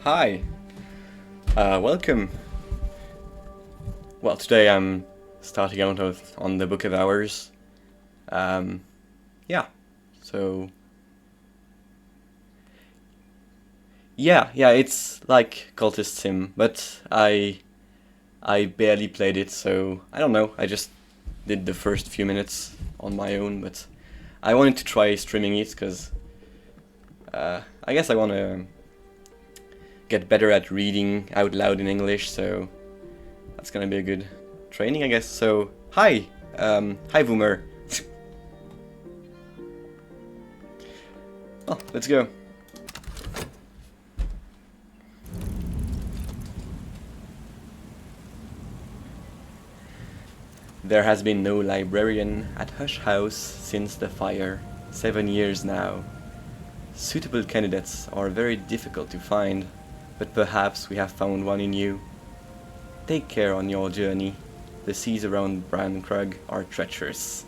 Hi, welcome. Well, today I'm starting out on the Book of Hours. Yeah, so yeah, it's like Cultist Sim, but I barely played it, so I don't know. I just did the first few minutes on my own, but I wanted to try streaming it because I guess I want to get better at reading out loud in English, so that's gonna be a good training, I guess. So, hi! Hi, Boomer. Oh, let's go. There has been no librarian at Hush House since the fire. 7 years now. Suitable candidates are very difficult to find, but perhaps we have found one in you. Take care on your journey. The seas around Brankrug are treacherous.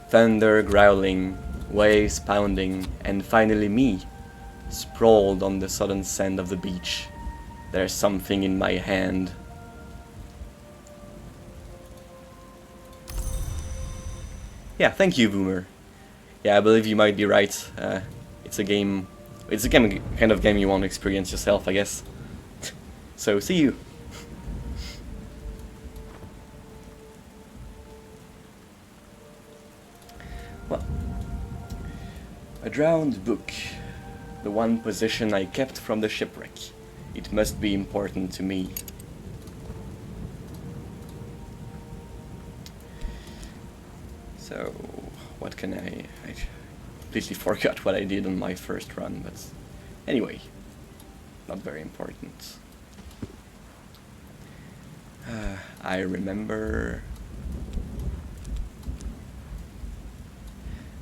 Thunder growling, waves pounding, and finally me, sprawled on the sodden sand of the beach. There's something in my hand. Yeah, thank you, Boomer. Yeah, I believe you might be right. It's a game. It's a kind of game you want to experience yourself, I guess. So, see you. Well, a drowned book. The one possession I kept from the shipwreck. It must be important to me. So, what can I completely forgot what I did on my first run, but anyway, not very important. I remember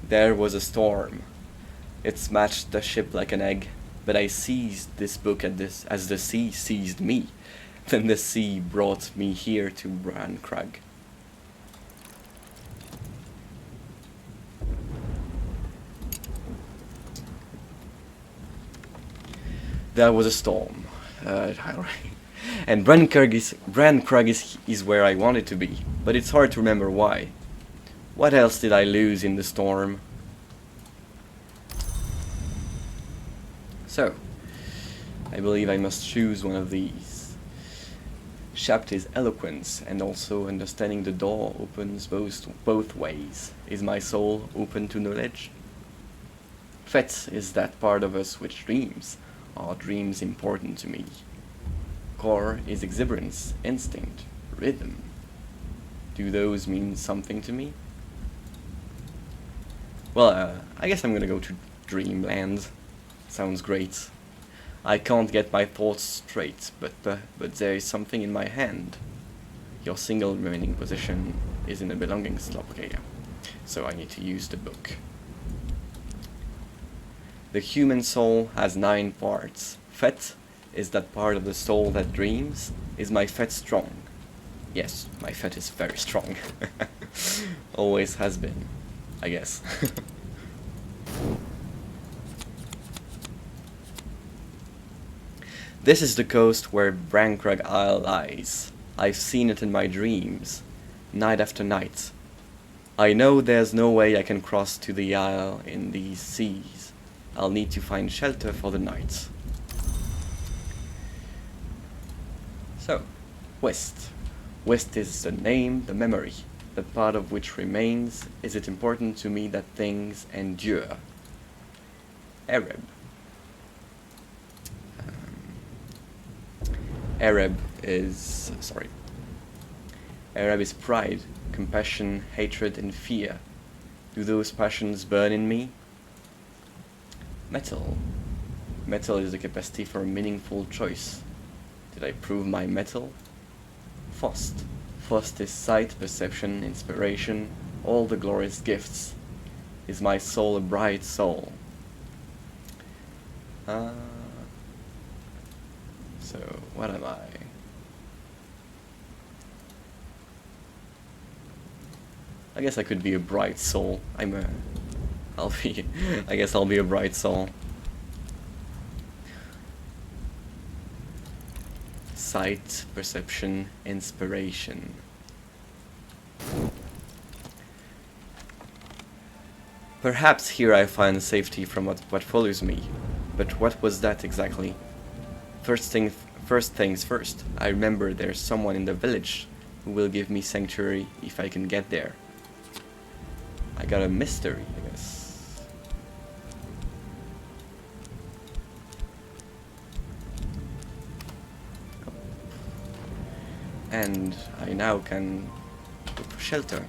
there was a storm. It smashed the ship like an egg, but I seized this book as the sea seized me. Then the sea brought me here to Brankrug. There was a storm, and Brankrug is where I wanted to be, but it's hard to remember why. What else did I lose in the storm? So, I believe I must choose one of these. Shapt is eloquence, and also understanding the door opens both ways. Is my soul open to knowledge? Fet is that part of us which dreams. Are dreams important to me? Core is exuberance, instinct, rhythm. Do those mean something to me? Well, I guess I'm gonna go to Dreamland. Sounds great. I can't get my thoughts straight, but there is something in my hand. Your single remaining position is in the belongings slot. Okay, yeah. So I need to use the book. The human soul has 9 parts. Fet is that part of the soul that dreams. Is my Fet strong? Yes, my Fet is very strong. Always has been, I guess. This is the coast where Brankrug Isle lies. I've seen it in my dreams, night after night. I know there's no way I can cross to the isle in these seas. I'll need to find shelter for the night. So, West. West is the name, the memory, the part of which remains. Is it important to me that things endure? Arab. Arab is pride, compassion, hatred, and fear. Do those passions burn in me? Metal. Metal is the capacity for a meaningful choice. Did I prove my metal? Fost. Fost is sight, perception, inspiration, all the glorious gifts. Is my soul a bright soul? So, what am I? I guess I could be a bright soul. I guess I'll be a bright soul. sight, perception, inspiration. Perhaps here I find safety from what follows me. But what was that exactly? First things first, I remember there's someone in the village who will give me sanctuary if I can get there. I got a mystery, I guess. And I now can look for shelter.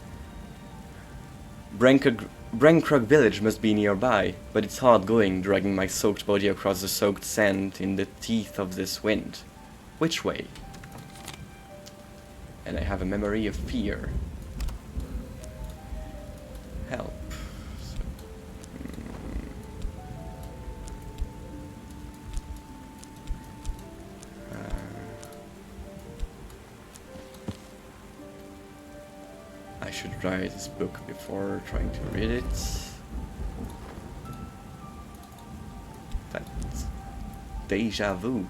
Brankrug village must be nearby, but it's hard going, dragging my soaked body across the soaked sand in the teeth of this wind. Which way? And I have a memory of fear. Help. I should write this book before trying to read it. That's deja vu.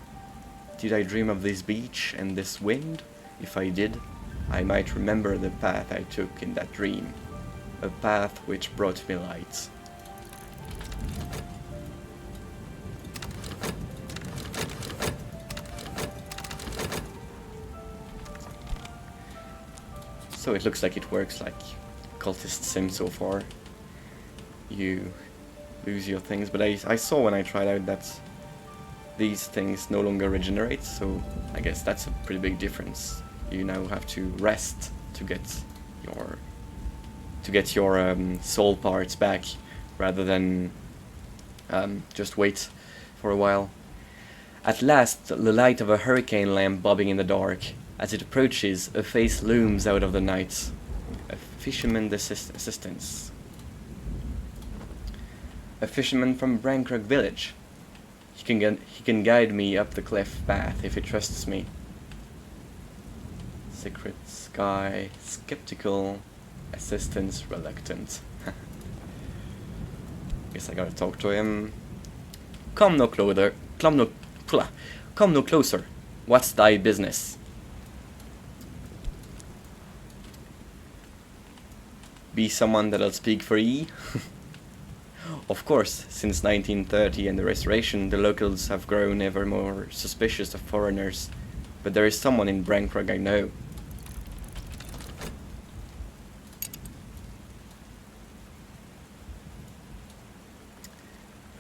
Did I dream of this beach and this wind? If I did, I might remember the path I took in that dream. A path which brought me light. So it looks like it works like Cultist Sim so far. You lose your things, but I saw when I tried out that these things no longer regenerate, so I guess that's a pretty big difference. You now have to rest to get your soul parts back, rather than just wait for a while. At last, the light of a hurricane lamp bobbing in the dark. As it approaches, a face looms out of the night. A fisherman's assistance. A fisherman from Brankrug village. He can guide me up the cliff path if he trusts me. Secret sky, skeptical, assistance reluctant. Guess I gotta talk to him. Come no closer. Come no closer. What's thy business? Be someone that'll speak for ye? Of course, since 1930 and the Restoration, the locals have grown ever more suspicious of foreigners. But there is someone in Brankrug I know.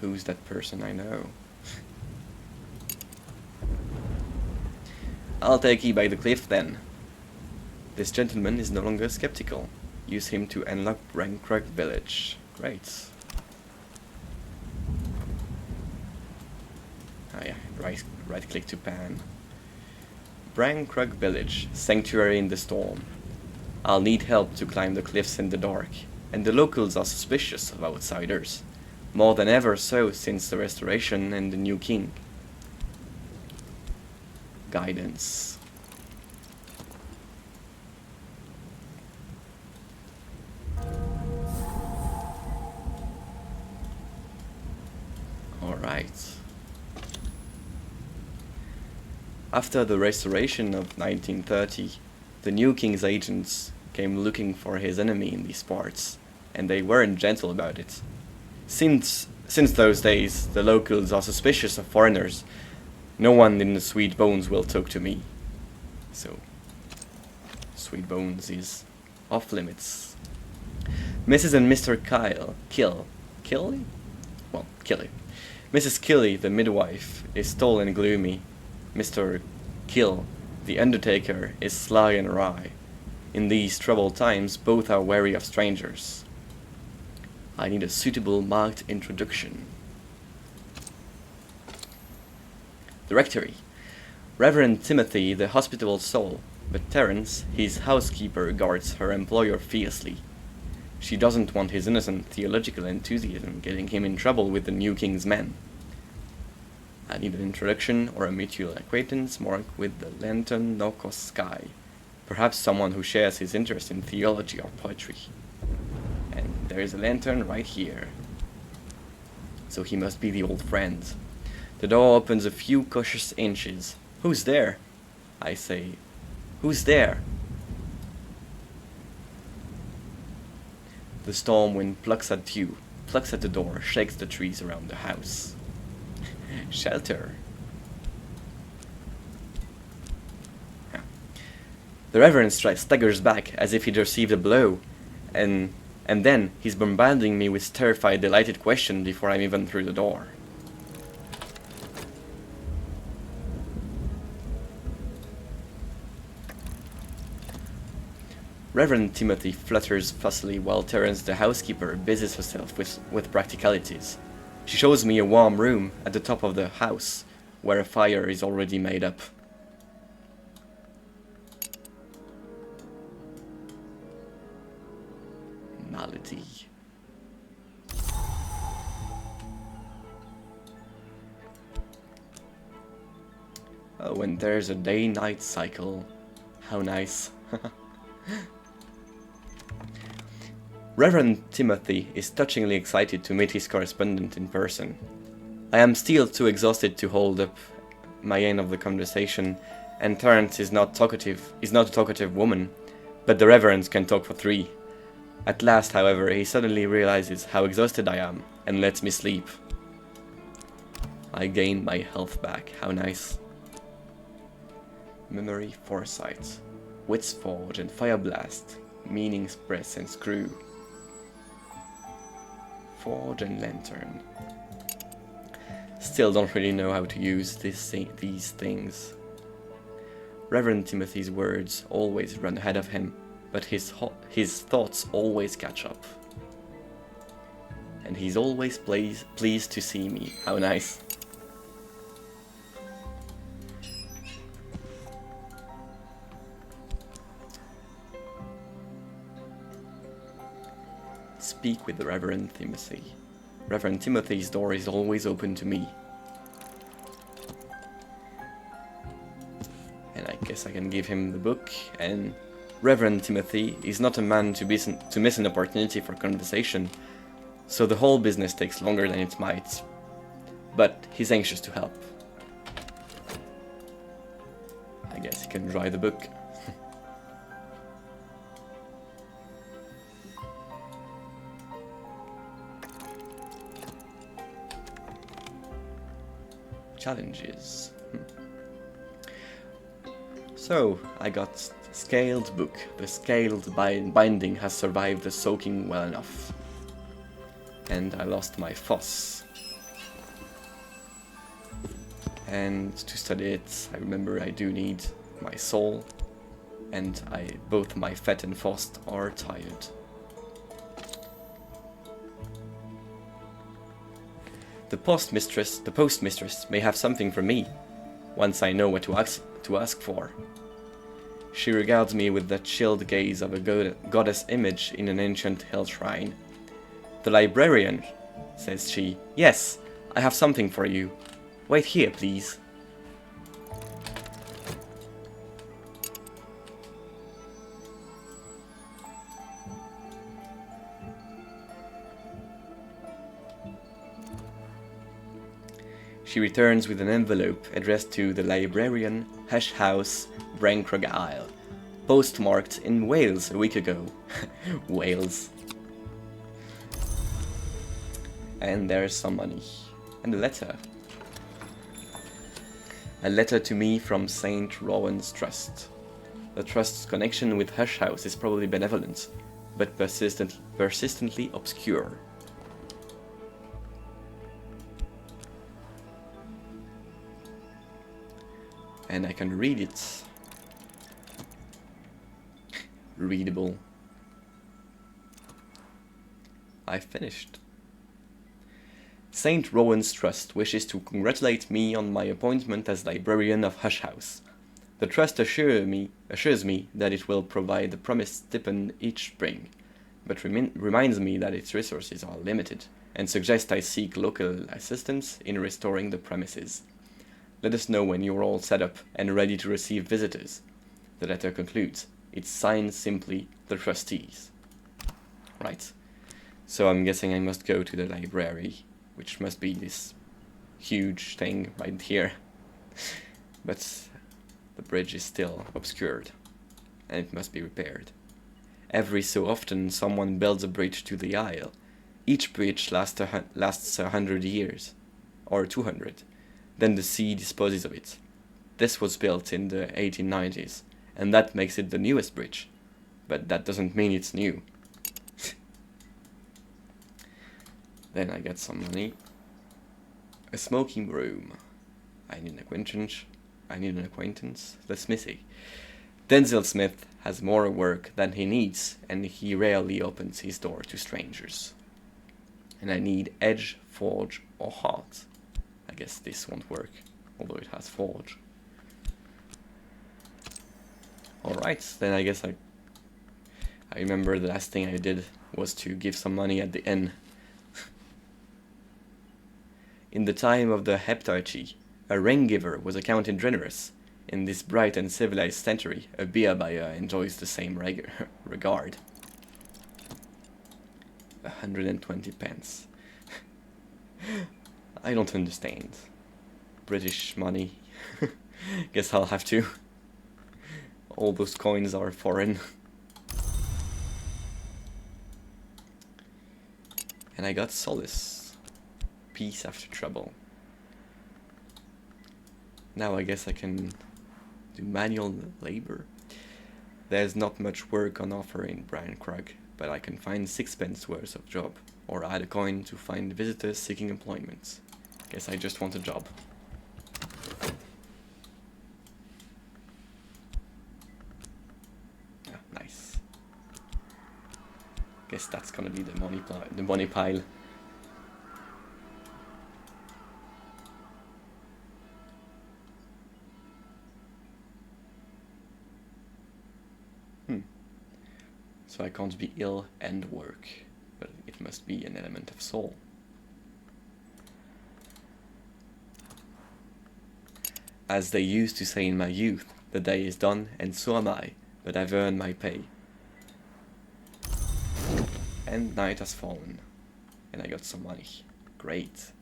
Who's that person I know? I'll take ye by the cliff then. This gentleman is no longer skeptical. Use him to unlock Brankrug village. Great. Ah yeah, right click to pan. Brankrug village, sanctuary in the storm. I'll need help to climb the cliffs in the dark, and the locals are suspicious of outsiders. More than ever so since the Restoration and the new king. Guidance. Alright. After the Restoration of 1930, the new king's agents came looking for his enemy in these parts, and they weren't gentle about it. Since those days, the locals are suspicious of foreigners. No one in the Sweet Bones will talk to me. So, Sweet Bones is off limits. Mrs. and Mr. Killy. Mrs. Killy, the midwife, is tall and gloomy. Mr. Kill, the undertaker, is sly and wry. In these troubled times, both are wary of strangers. I need a suitable marked introduction. Directory. Reverend Timothy, the hospitable soul, but Terence, his housekeeper, guards her employer fiercely. She doesn't want his innocent theological enthusiasm getting him in trouble with the new king's men. I need an introduction or a mutual acquaintance marked with the lantern Nokos sky. Perhaps someone who shares his interest in theology or poetry. And there is a lantern right here. So he must be the old friend. The door opens a few cautious inches. Who's there? I say, "Who's there?" The storm wind plucks at you, plucks at the door, shakes the trees around the house. Shelter. The Reverend staggers back as if he'd received a blow, and then he's bombarding me with terrified, delighted questions before I'm even through the door. Reverend Timothy flutters fussily while Terence, the housekeeper, busies herself with practicalities. She shows me a warm room at the top of the house, where a fire is already made up. Malady. Oh, and there's a day-night cycle. How nice. Reverend Timothy is touchingly excited to meet his correspondent in person. I am still too exhausted to hold up my end of the conversation, and Terence is not a talkative woman, but the Reverend can talk for 3. At last, however, he suddenly realizes how exhausted I am, and lets me sleep. I gain my health back, how nice. Memory, foresight, wits forge and fire blast, meanings press and screw. Forge and lantern. Still don't really know how to use these things. Reverend Timothy's words always run ahead of him, but his thoughts always catch up. And he's always pleased to see me. How nice. Speak with the Reverend Timothy. Reverend Timothy's door is always open to me. And I guess I can give him the book, and Reverend Timothy is not a man to miss an opportunity for conversation, so the whole business takes longer than it might. But he's anxious to help. I guess he can dry the book. Challenges. So, I got scaled book. The scaled binding has survived the soaking well enough. And I lost my foss. And to study it, I remember I do need my soul. And both my Fett and Fost are tired. The postmistress may have something for me, once I know what to ask for. She regards me with the chilled gaze of a goddess image in an ancient hill shrine. "The librarian," says she. "Yes, I have something for you. Wait here, please." She returns with an envelope addressed to the librarian, Hush House, Brancrog Isle, postmarked in Wales a week ago. Wales. And there's some money. And a letter. A letter to me from St. Rowan's Trust. The Trust's connection with Hush House is probably benevolent, but persistently obscure. And I can read it. Readable. I finished. St. Rowan's Trust wishes to congratulate me on my appointment as librarian of Hush House. The Trust assures me that it will provide the promised stipend each spring, but reminds me that its resources are limited, and suggests I seek local assistance in restoring the premises. Let us know when you're all set up and ready to receive visitors. The letter concludes. It's signed simply, the trustees. Right. So I'm guessing I must go to the library, which must be this huge thing right here. But The bridge is still obscured, and it must be repaired. Every so often someone builds a bridge to the Isle. Each bridge lasts 100 years, or 200. Then the sea disposes of it. This was built in the 1890s, and that makes it the newest bridge. But that doesn't mean it's new. Then I get some money. A smoking room. I need an acquaintance. The smithy. Denzel Smith has more work than he needs, and he rarely opens his door to strangers. And I need edge, forge, or heart. I guess this won't work, although it has forge. Alright, then I guess I remember the last thing I did was to give some money at the inn. In the time of the Heptarchy, a ring-giver was accounted generous. In this bright and civilized century, a beer buyer enjoys the same regard. 120 pence. I don't understand. British money. Guess I'll have to. All those coins are foreign. And I got solace. Peace after trouble. Now I guess I can do manual labor. There's not much work on offer in Brian Krug, but I can find 6 pence worth of job, or add a coin to find visitors seeking employment. Guess I just want a job. Ah, nice. Guess that's gonna be the money pile. So I can't be ill and work, but it must be an element of soul. As they used to say in my youth, the day is done and so am I, but I've earned my pay. And night has fallen, and I got some money. Great.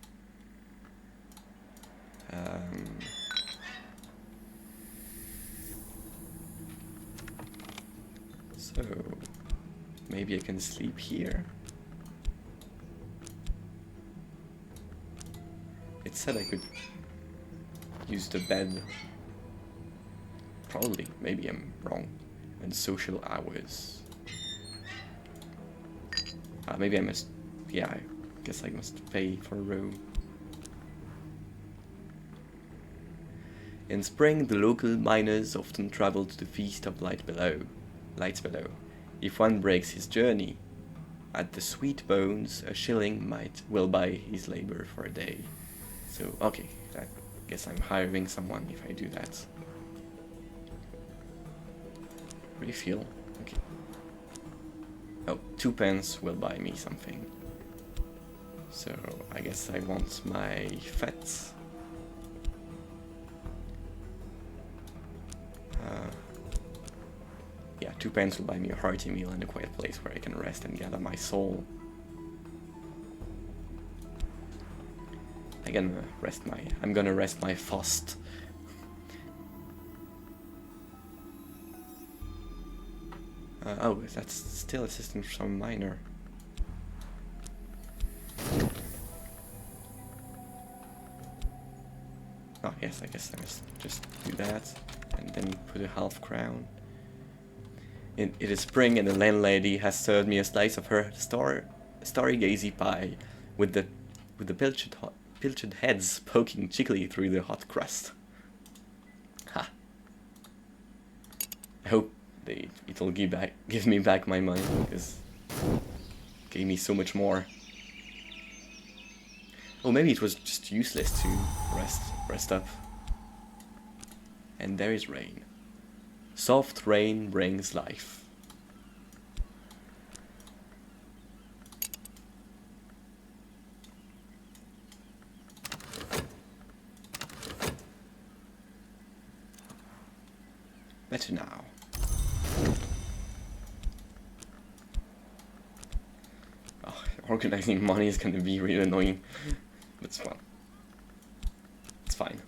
So maybe I can sleep here. It said I could use the bed. Probably, maybe I'm wrong. And social hours. Maybe I must, yeah, I guess I must pay for a room. In spring, the local miners often travel to the feast of lights below. If one breaks his journey, at the Sweet Bones, a shilling will buy his labor for a day. So, okay, I guess I'm hiring someone if I do that. Refuel, okay. Oh, 2 pence will buy me something. So, I guess I want my fat. Yeah, 2 pence will buy me a hearty meal and a quiet place where I can rest and gather my soul. I'm gonna rest my fast. Oh, that's still assistance from miner. Oh yes, I guess I must just do that and then put a half crown. It is spring and the landlady has served me a slice of her starry gazy pie with the pilchard heads poking cheekily through the hot crust. Ha! I hope it'll give me back my money, because it gave me so much more. Oh, maybe it was just useless to rest up. And there is rain. Soft rain brings life. Better now. Oh, organizing money is gonna be really annoying. But it's fun. It's fine.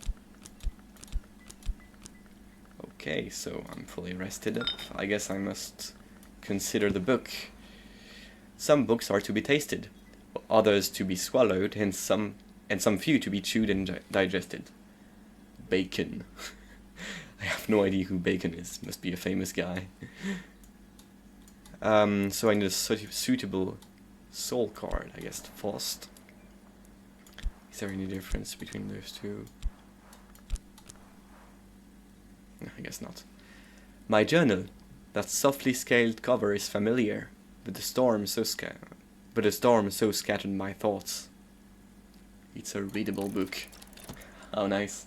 Okay, so I'm fully rested up. I guess I must consider the book. Some books are to be tasted, others to be swallowed, and some few to be chewed and digested. Bacon. I have no idea who Bacon is. Must be a famous guy. So I need a suitable soul card, I guess, first. Is there any difference between those two? No, I guess not. My journal. That softly scaled cover is familiar, but the storm so scattered my thoughts. It's a readable book. How nice.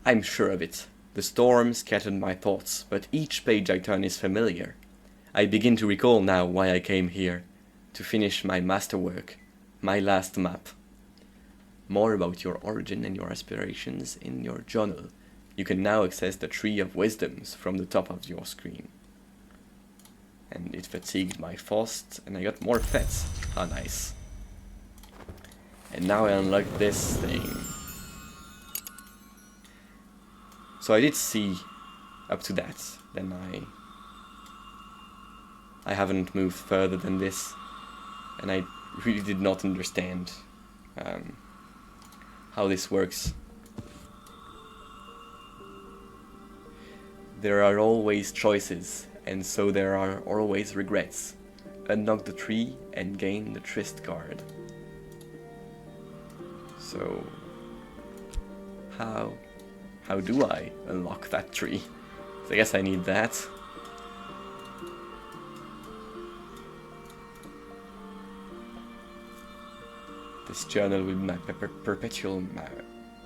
I'm sure of it. The storm scattered my thoughts, but each page I turn is familiar. I begin to recall now why I came here, to finish my masterwork, my last map. More about your origin and your aspirations in your journal. You can now access the Tree of Wisdoms from the top of your screen. And it fatigued my fast, and I got more pets. How nice. And now I unlocked this thing. So I did see up to that, then I haven't moved further than this, and I really did not understand how this works. There are always choices, and so there are always regrets. Unlock the tree and gain the Tryst card. So, how do I unlock that tree? So I guess I need that. This journal with my perpetual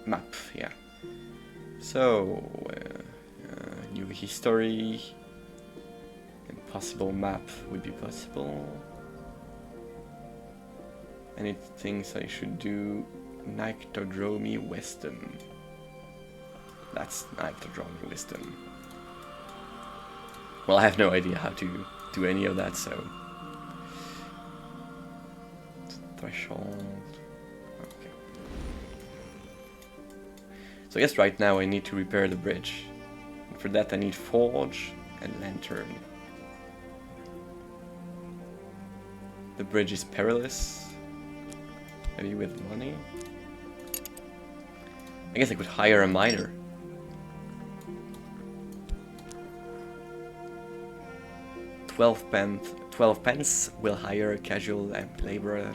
map, yeah. So, new history, impossible map would be possible. Any things I should do? Nyctodromy wisdom. That's Nyctodromy wisdom. Well, I have no idea how to do any of that, so... Threshold... Okay. So I guess right now I need to repair the bridge. And for that I need Forge and Lantern. The bridge is perilous. Maybe with money? I guess I could hire a miner. 12 pence will hire a casual laborer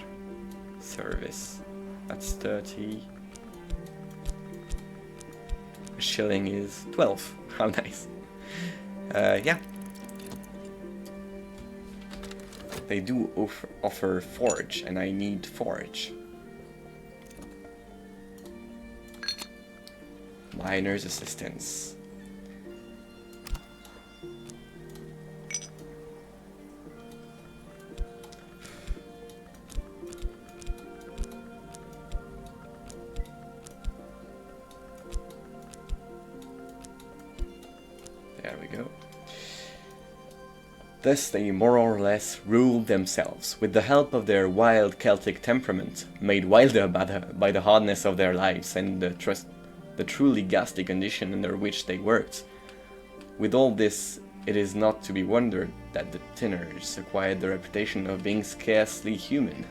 service. That's 30. A shilling is 12. How nice. Yeah. They do offer Forge, and I need Forge. Miner's assistance. There we go. Thus they more or less ruled themselves, with the help of their wild Celtic temperament, made wilder by the hardness of their lives and the truly ghastly condition under which they worked. With all this, it is not to be wondered that the Tinners acquired the reputation of being scarcely human,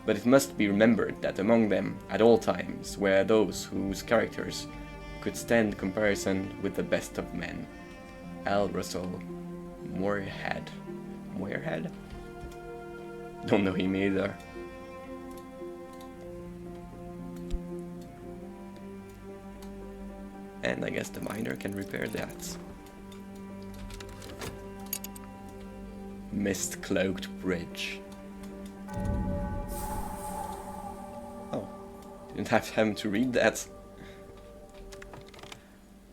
but it must be remembered that among them, at all times, were those whose characters could stand comparison with the best of men. Al Russell Moorhead. Moorhead? Don't know him either. And I guess the miner can repair that. Mist-cloaked bridge. Oh, Didn't have time to read that.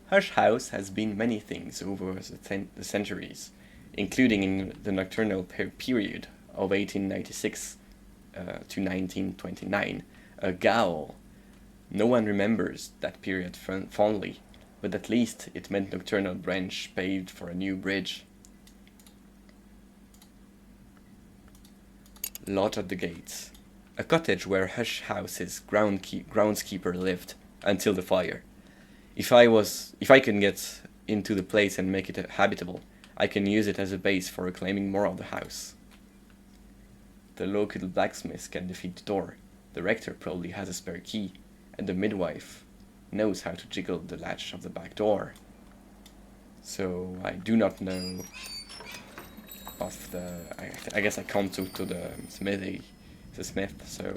Hush House has been many things over the centuries, including in the nocturnal period of 1896 to 1929, a gaol. No one remembers that period fondly, but at least it meant nocturnal branch paved for a new bridge. Lodge at the gates. A cottage where Hush House's groundskeeper lived until the fire. If I can get into the place and make it habitable, I can use it as a base for reclaiming more of the house. The local blacksmith can defeat the door. The rector probably has a spare key, and the midwife knows how to jiggle the latch of the back door. So I do not know of the... I guess I come to the smithy, the smith, so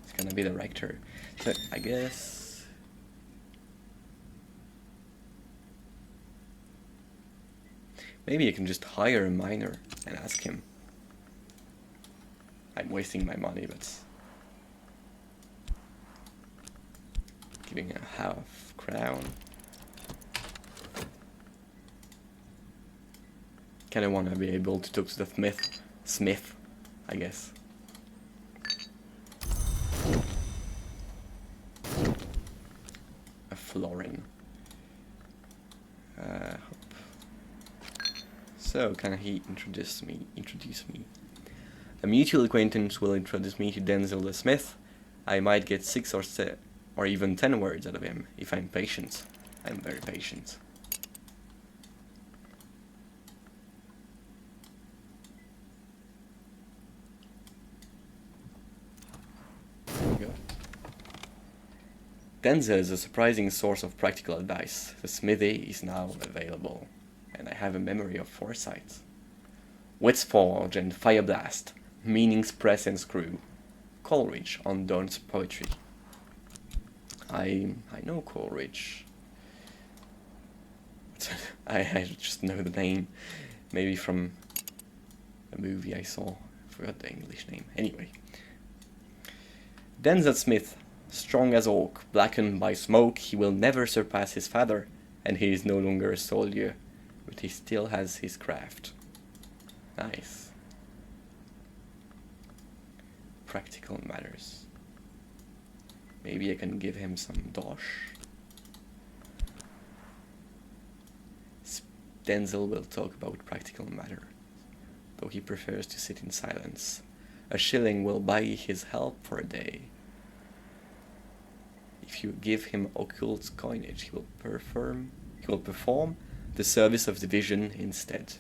it's gonna be the rector. So I guess... maybe I can just hire a miner and ask him. I'm wasting my money, but... giving a half crown. Kinda wanna be able to talk to the smith, I guess. A florin. So, can he introduce me? A mutual acquaintance will introduce me to Denzel the Smith. I might get 6 or even 10 words out of him if I'm patient. I'm very patient. There we go. Denzel is a surprising source of practical advice. The smithy is now available, and I have a memory of foresight. Wits forge and fire blast, meanings press and screw. Coleridge on Donne's poetry. I know Coleridge. I just know the name, maybe from a movie I saw. I forgot the English name. Anyway, Denzel Smith, strong as oak, blackened by smoke, he will never surpass his father, and he is no longer a soldier, but he still has his craft. Nice. Practical matters. Maybe I can give him some dosh. Denzel will talk about practical matters, though he prefers to sit in silence. A shilling will buy his help for a day. If you give him occult coinage, he will perform the service of division instead.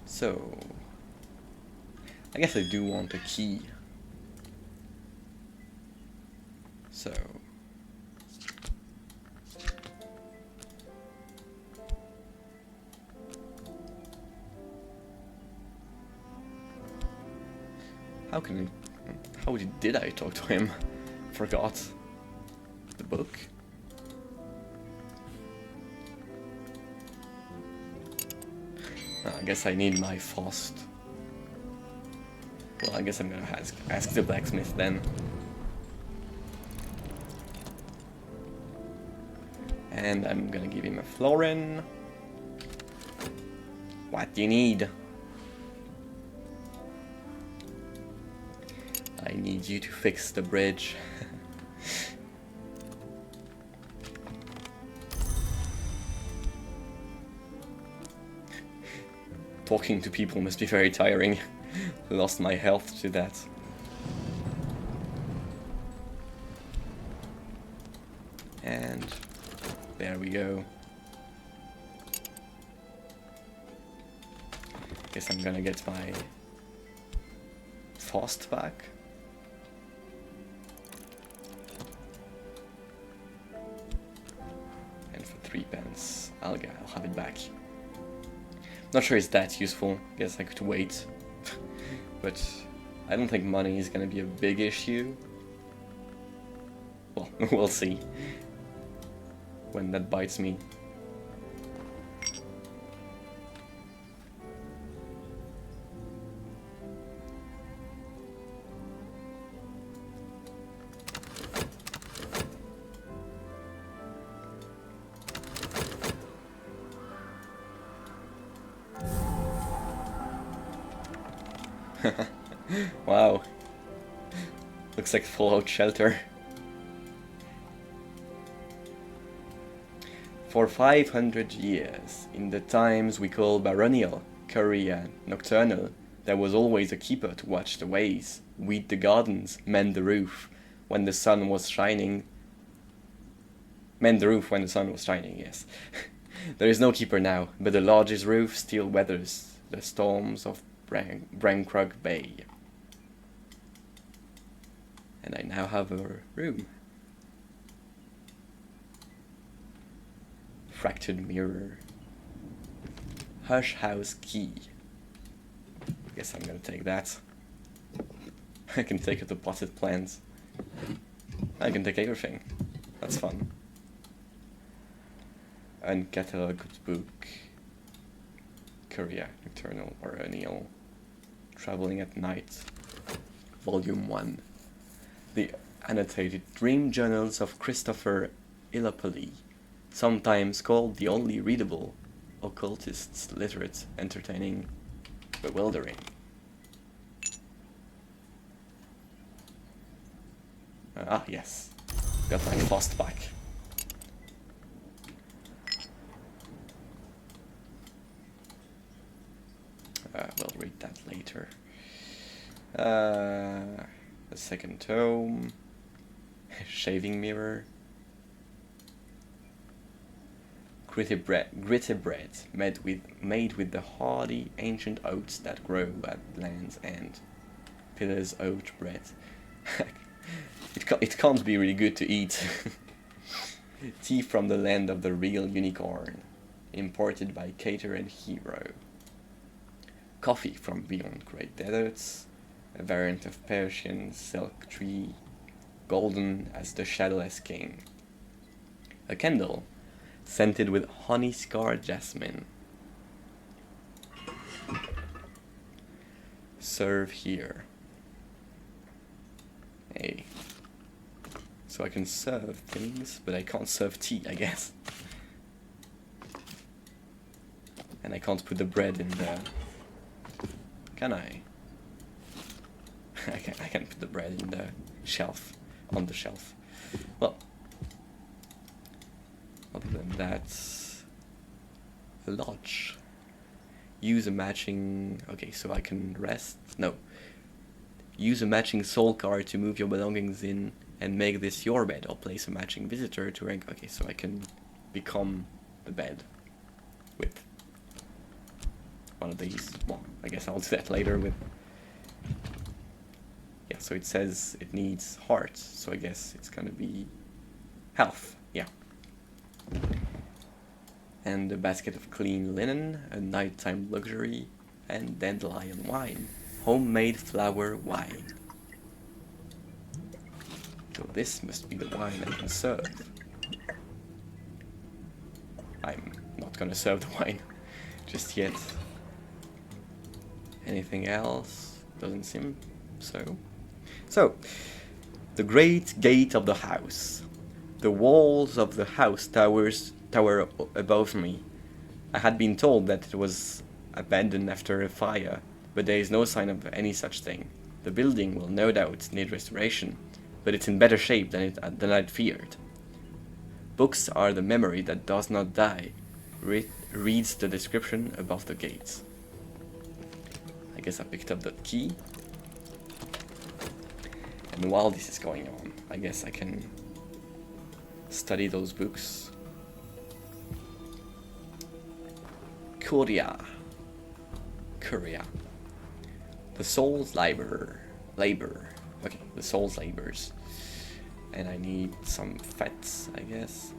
So, I guess I do want a key. So, how did I talk to him? Forgot. The book? I guess I need my Faust. Well, I guess I'm gonna ask the blacksmith then. And I'm gonna give him a florin. What do you need? I need you to fix the bridge. Talking to people must be very tiring. Lost my health to that. And there we go. Guess I'm gonna get my Faust back. And for 3 pence, I'll have it back. Not sure it's that useful. Guess I could wait. But I don't think money is gonna be a big issue. Well, we'll see when that bites me. Wow. Looks like Fallout Shelter. For 500 years, in the times we call baronial, curry and nocturnal, there was always a keeper to watch the ways, weed the gardens, mend the roof when the sun was shining. Mend the roof when the sun was shining, yes. There is no keeper now, but the lodge's roof still weathers the storms of Brankrug Bay. And I now have a room. Fractured mirror. Hush house key. Guess I'm gonna take that. I can take the potted plants. I can take everything. That's fun. Uncatalogued book. Korea, Nocturnal, Baronial. Traveling at Night. Volume 1. The annotated dream journals of Christopher Illapoli, sometimes called the only readable, occultists, literate, entertaining, bewildering. Yes. Got my fast back. We'll read that later. The second tome. Shaving mirror. Gritty bread made with the hardy ancient oats that grow at land's end. Pillars oat bread. It can't be really good to eat. Tea from the land of the real unicorn, imported by Cater and Hero. Coffee from beyond great deserts, a variant of Persian silk tree, golden as the shadowless king. A candle, scented with honey-scarred jasmine. Serve here. Hey. So I can serve things, but I can't serve tea, I guess. And I can't put the bread in the... Can I? I can put the bread in the shelf, on the shelf. Well, other than that, the lodge. Use a matching... Okay, so I can rest? No. Use a matching soul card to move your belongings in and make this your bed, or place a matching visitor to rank... Okay, so I can become the bed with one of these. Well, I guess I'll do that later with... Yeah, so it says it needs heart, so I guess it's gonna be health, yeah. And a basket of clean linen, a nighttime luxury, and dandelion wine. Homemade flower wine. So this must be the wine I can serve. I'm not gonna serve the wine just yet. Anything else? Doesn't seem so. So, the great gate of the house. The walls of the house tower above me. I had been told that it was abandoned after a fire, but there is no sign of any such thing. The building will no doubt need restoration, but it's in better shape than I'd feared. Books are the memory that does not die, reads the description above the gates. I guess I picked up that key. And while this is going on, I guess I can study those books. Korea. The soul's labor. Okay, the soul's labors. And I need some fats, I guess.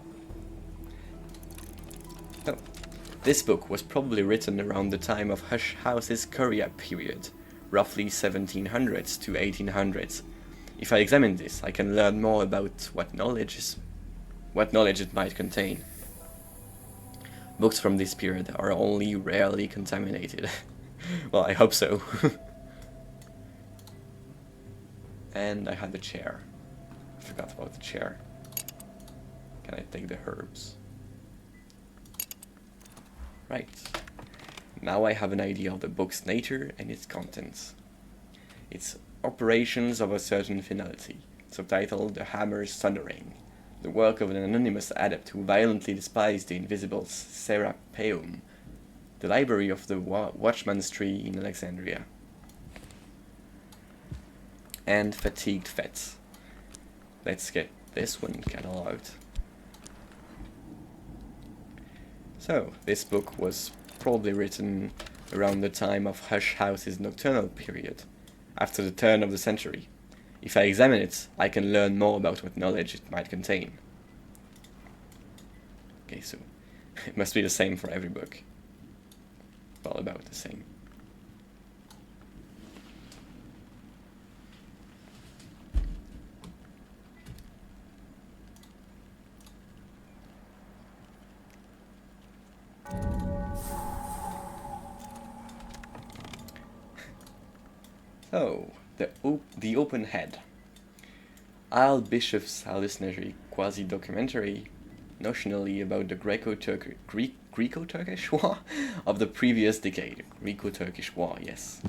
Oh. This book was probably written around the time of Hush House's Korea period, roughly 1700s to 1800s. If I examine this, I can learn more about what knowledge it might contain. Books from this period are only rarely contaminated. Well, I hope so. And I had the chair. I forgot about the chair. Can I take the herbs? Right. Now I have an idea of the book's nature and its contents. It's Operations of a Certain Finality, subtitled The Hammer's Thundering, the work of an anonymous adept who violently despised the invisible Serapeum, the library of the Watchman's Tree in Alexandria. And Fatigued Vets. Let's get this one catalogued. So, this book was probably written around the time of Hush House's nocturnal period, after the turn of the century. If I examine it, I can learn more about what knowledge it might contain. Okay, so it must be the same for every book. Well, about the same. So, the Open Head. Al Bishop's hallucinatory quasi-documentary, notionally about the Greco-Turkish War of the previous decade. Greco-Turkish War, yes.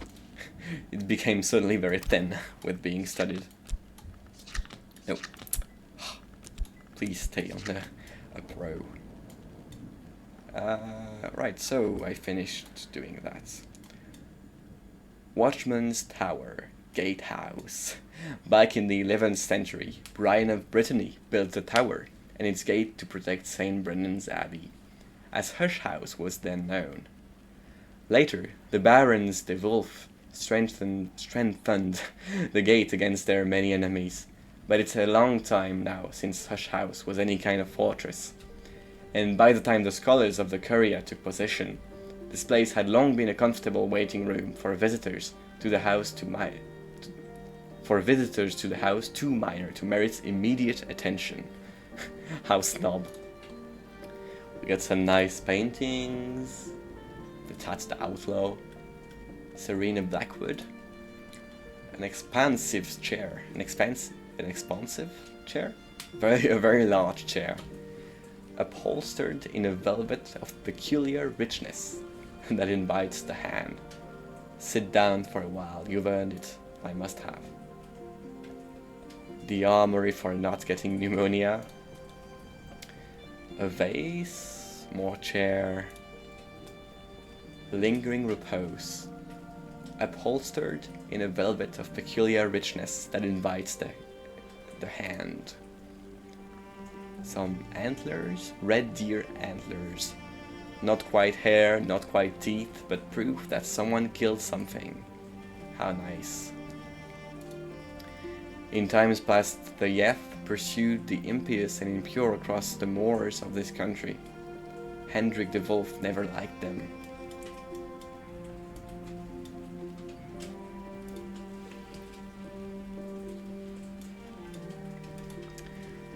It became suddenly very thin with being studied. No. Please stay on a pro. Right, so I finished doing that. Watchman's Tower, Gatehouse. Back in the 11th century, Brian of Brittany built the tower and its gate to protect St. Brennan's Abbey, as Hush House was then known. Later, the barons de Wolf strengthened the gate against their many enemies, but it's a long time now since Hush House was any kind of fortress. And by the time the scholars of the Curia took possession, this place had long been a comfortable waiting room for visitors to the house too minor to merit immediate attention. How snob. We got some nice paintings. That's the Outlaw. Serena Blackwood. An expansive chair. An expansive chair? A very large chair. Upholstered in a velvet of peculiar richness that invites the hand. Sit down for a while, you've earned it. I must have. The armory for not getting pneumonia. A vase, more chair. Lingering repose. Upholstered in a velvet of peculiar richness that invites the hand. Some antlers, red deer antlers. Not quite hair, not quite teeth, but proof that someone killed something. How nice. In times past, the Yeth pursued the impious and impure across the moors of this country. Hendrik de Wolf never liked them.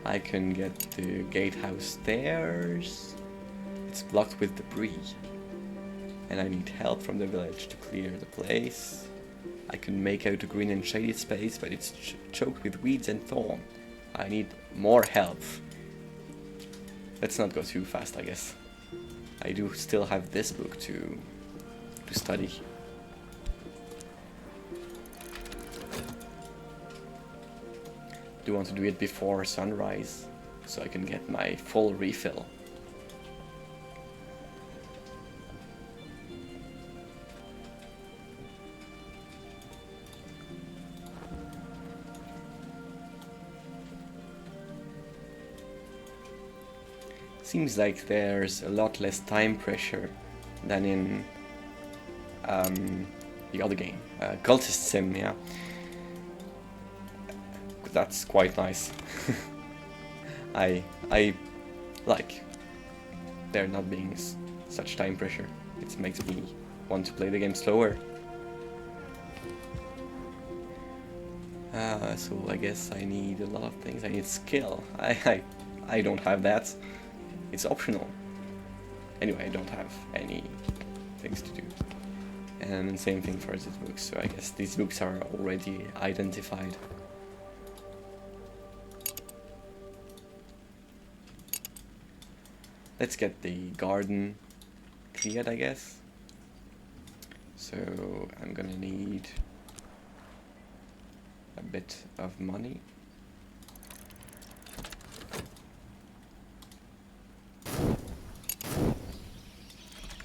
I can get the gatehouse stairs. It's blocked with debris. And I need help from the village to clear the place. I can make out a green and shady space, but it's choked with weeds and thorn. I need more help. Let's not go too fast, I guess. I do still have this book to study. Do want to do it before sunrise, so I can get my full refill. Seems like there's a lot less time pressure than in the other game, Cultist Sim, yeah. That's quite nice. I like there not being such time pressure. It makes me want to play the game slower. So I guess I need a lot of things. I need skill. I don't have that. It's optional. Anyway, I don't have any things to do. And same thing for these books. So I guess these books are already identified. Let's get the garden cleared, I guess. So I'm gonna need a bit of money.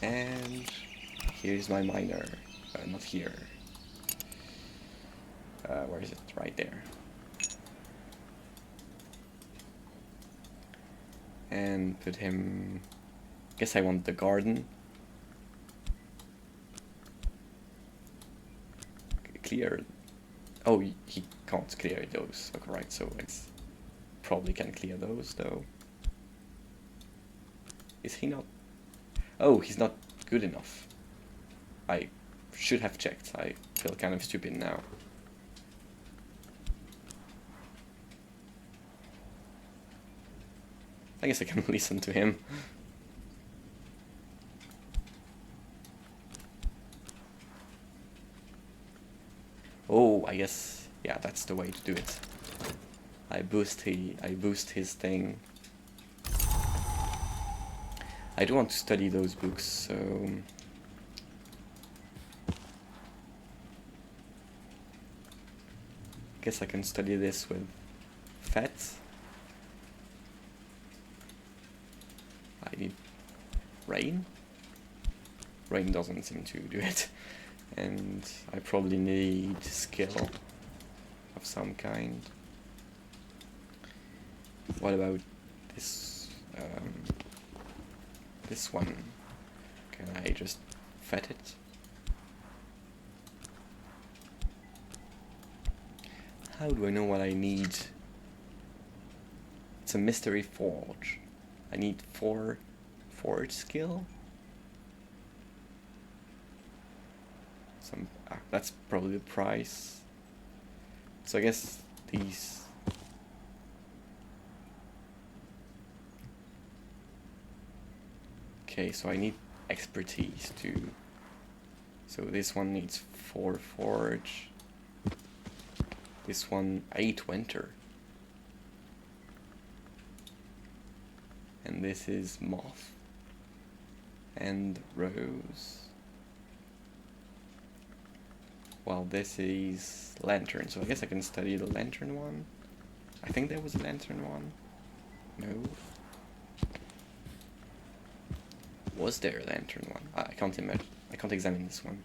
And here's my miner. Not here. Where is it? Right there. And put him... Guess I want the garden. Clear. Oh, he can't clear those. Okay, right, so it's probably can clear those though. Is he not? Oh, he's not good enough. I should have checked. I feel kind of stupid now. I guess I can listen to him. Oh, I guess, yeah, that's the way to do it. I boost his thing. I do want to study those books, so I guess I can study this with fat. I need rain. Rain doesn't seem to do it. And I probably need skill of some kind. What about this this one? Can I just fat it? How do I know what I need? It's a mystery forge. I need 4 forge skill. That's probably the price. So I guess these. Okay, so I need expertise too. So this one needs 4 forge. This one 8 winter. And this is moth. And rose. Well, this is lantern, so I guess I can study the lantern one. I think there was a lantern one. No. Was there a lantern one? I can't imagine. I can't examine this one.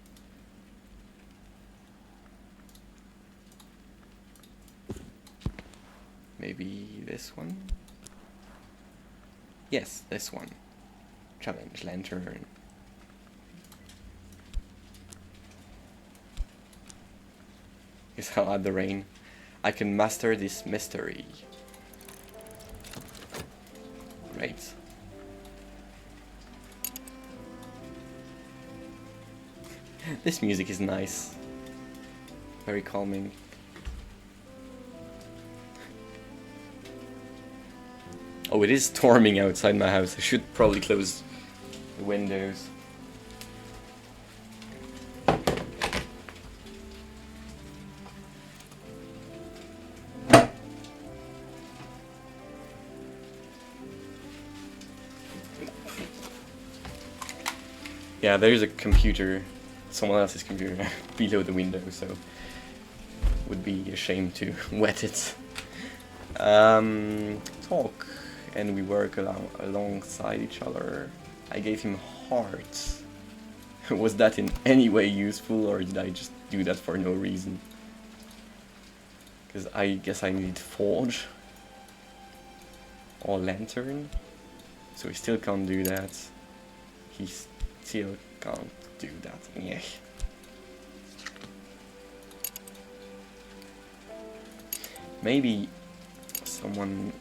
Maybe this one? Yes, this one. Challenge lantern. Is how add the rain. I can master this mystery. Great. This music is nice. Very calming. Oh, it is storming outside my house. I should probably close the windows. Yeah, there's a computer, someone else's computer, below the window, so it would be a shame to wet it. Talk, and we work alongside each other. I gave him hearts. Was that in any way useful, or did I just do that for no reason? Because I guess I need forge or lantern, so he still can't do that. He still can't do that. Yeah. Maybe someone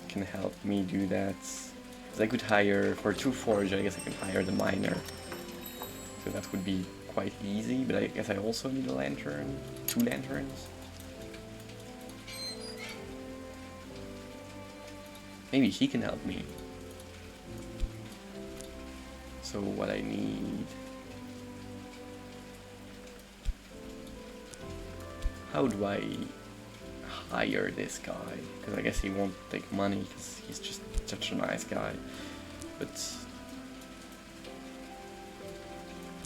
can help me do that. Because I could hire, for 2 forge, I guess I can hire the miner. So that would be quite easy, but I guess I also need a lantern. 2 lanterns. Maybe he can help me. So what I need... How do I hire this guy? Because I guess he won't take money because he's just such a nice guy. But...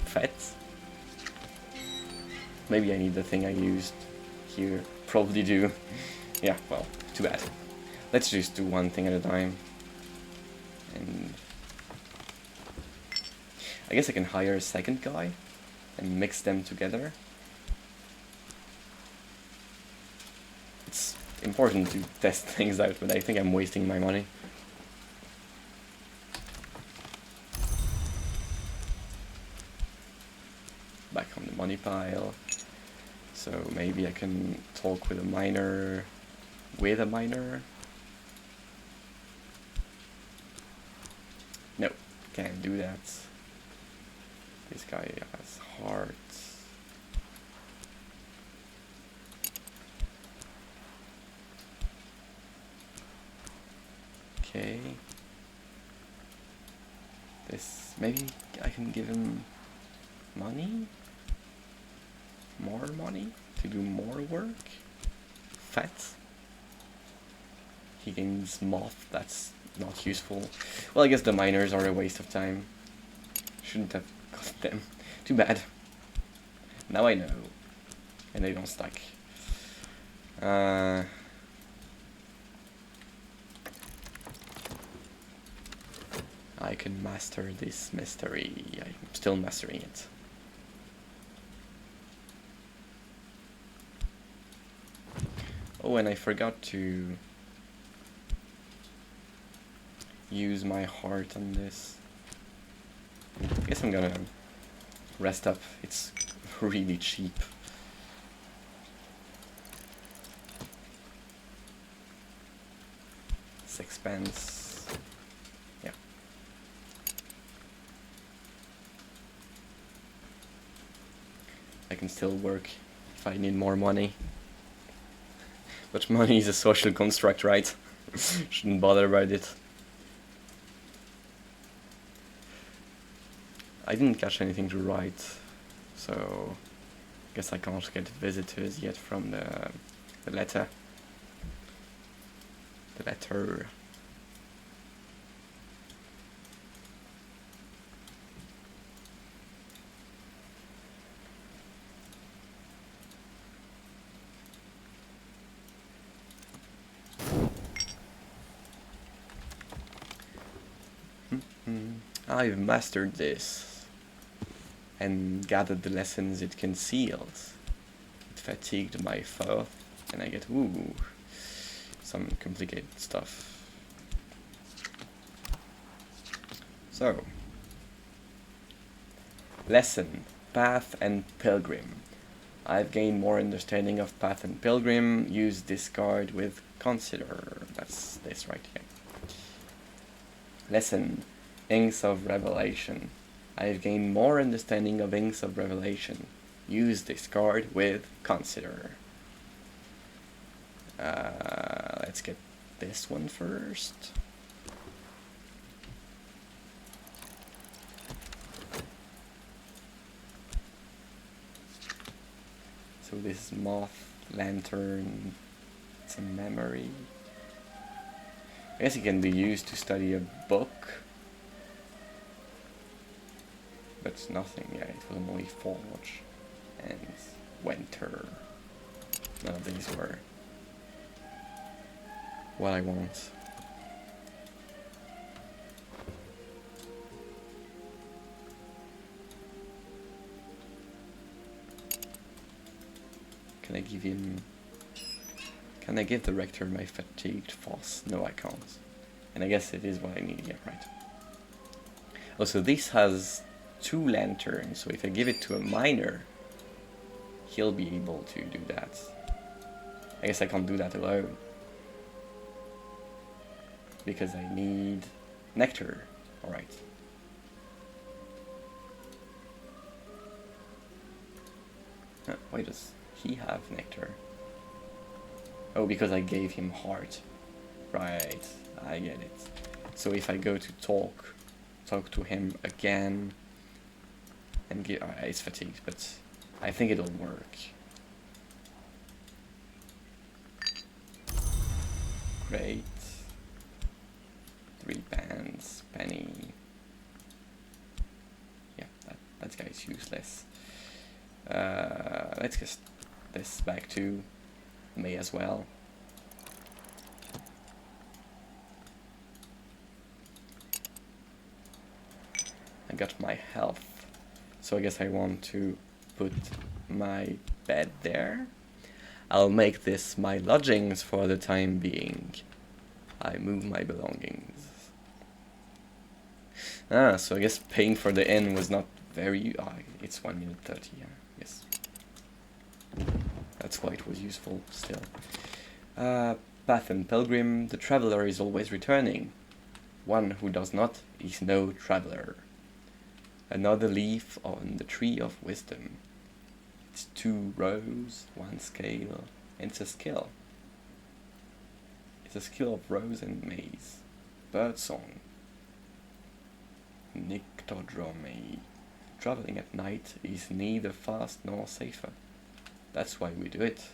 Fat? Maybe I need the thing I used here. Probably do. Yeah, well, too bad. Let's just do one thing at a time. And I guess I can hire a second guy and mix them together. It's important to test things out, but I think I'm wasting my money. Back on the money pile. So maybe I can talk with a miner. With a miner? No, can't do that. This guy has hearts. Okay. This, maybe I can give him money? More money to do more work? Fat? He gains moth, that's not useful. Well, I guess the miners are a waste of time. Shouldn't have got them. Too bad. Now I know. And they don't stack. I can master this mystery. I'm still mastering it. Oh, and I forgot to use my heart on this. I guess I'm gonna rest up. It's really cheap. This expense. Yeah. I can still work if I need more money. But money is a social construct, right? Shouldn't bother about it. I didn't catch anything to write, so I guess I can't get visitors yet from the letter. The letter. I've mastered this and gathered the lessons it conceals. It fatigued my foe, and I get, ooh, some complicated stuff. So, lesson, path and pilgrim. I've gained more understanding of path and pilgrim. Use discard with consider. That's this right here. Lesson, Inks of Revelation. I have gained more understanding of Inks of Revelation. Use discard with consider. Let's get this one first. So this moth lantern, it's a memory. I guess it can be used to study a book. But nothing, yeah, it was only forge and winter. None of these were what I want. Can I give him... Can I give the rector my fatigued foss? No, I can't. And I guess it is what I need, yeah, right. Also, this has 2 lanterns, so if I give it to a miner, he'll be able to do that. I guess I can't do that alone. Because I need nectar. Alright. Why does he have nectar? Oh, because I gave him heart. Right, I get it. So if I go to talk to him again, and give, it's fatigued, but I think it'll work. Great. 3 bands, penny. Yeah, that guy's useless. Let's get this back to May as well. I got my health, so I guess I want to put my bed there. I'll make this my lodgings for the time being. I move my belongings. So I guess paying for the inn was not very... it's 1 minute 30, yeah, yes. That's why it was useful still. Path and Pilgrim, the traveler is always returning. One who does not is no traveler. Another leaf on the tree of wisdom. It's 2 rows, 1 scale, and it's a skill. It's a skill of rose and maize. Birdsong. Nyctodromy. Traveling at night is neither fast nor safer. That's why we do it.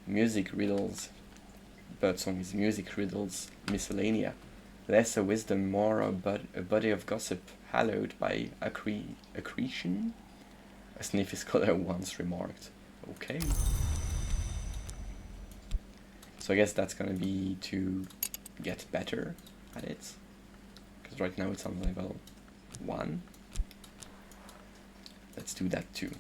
Music riddles. Birdsong is music riddles miscellanea. Lesser wisdom, more a body of gossip, hallowed by accretion? A sniffy scholar once remarked. Okay. So I guess that's gonna be to get better at it. Because right now it's on level 1. Let's do that too.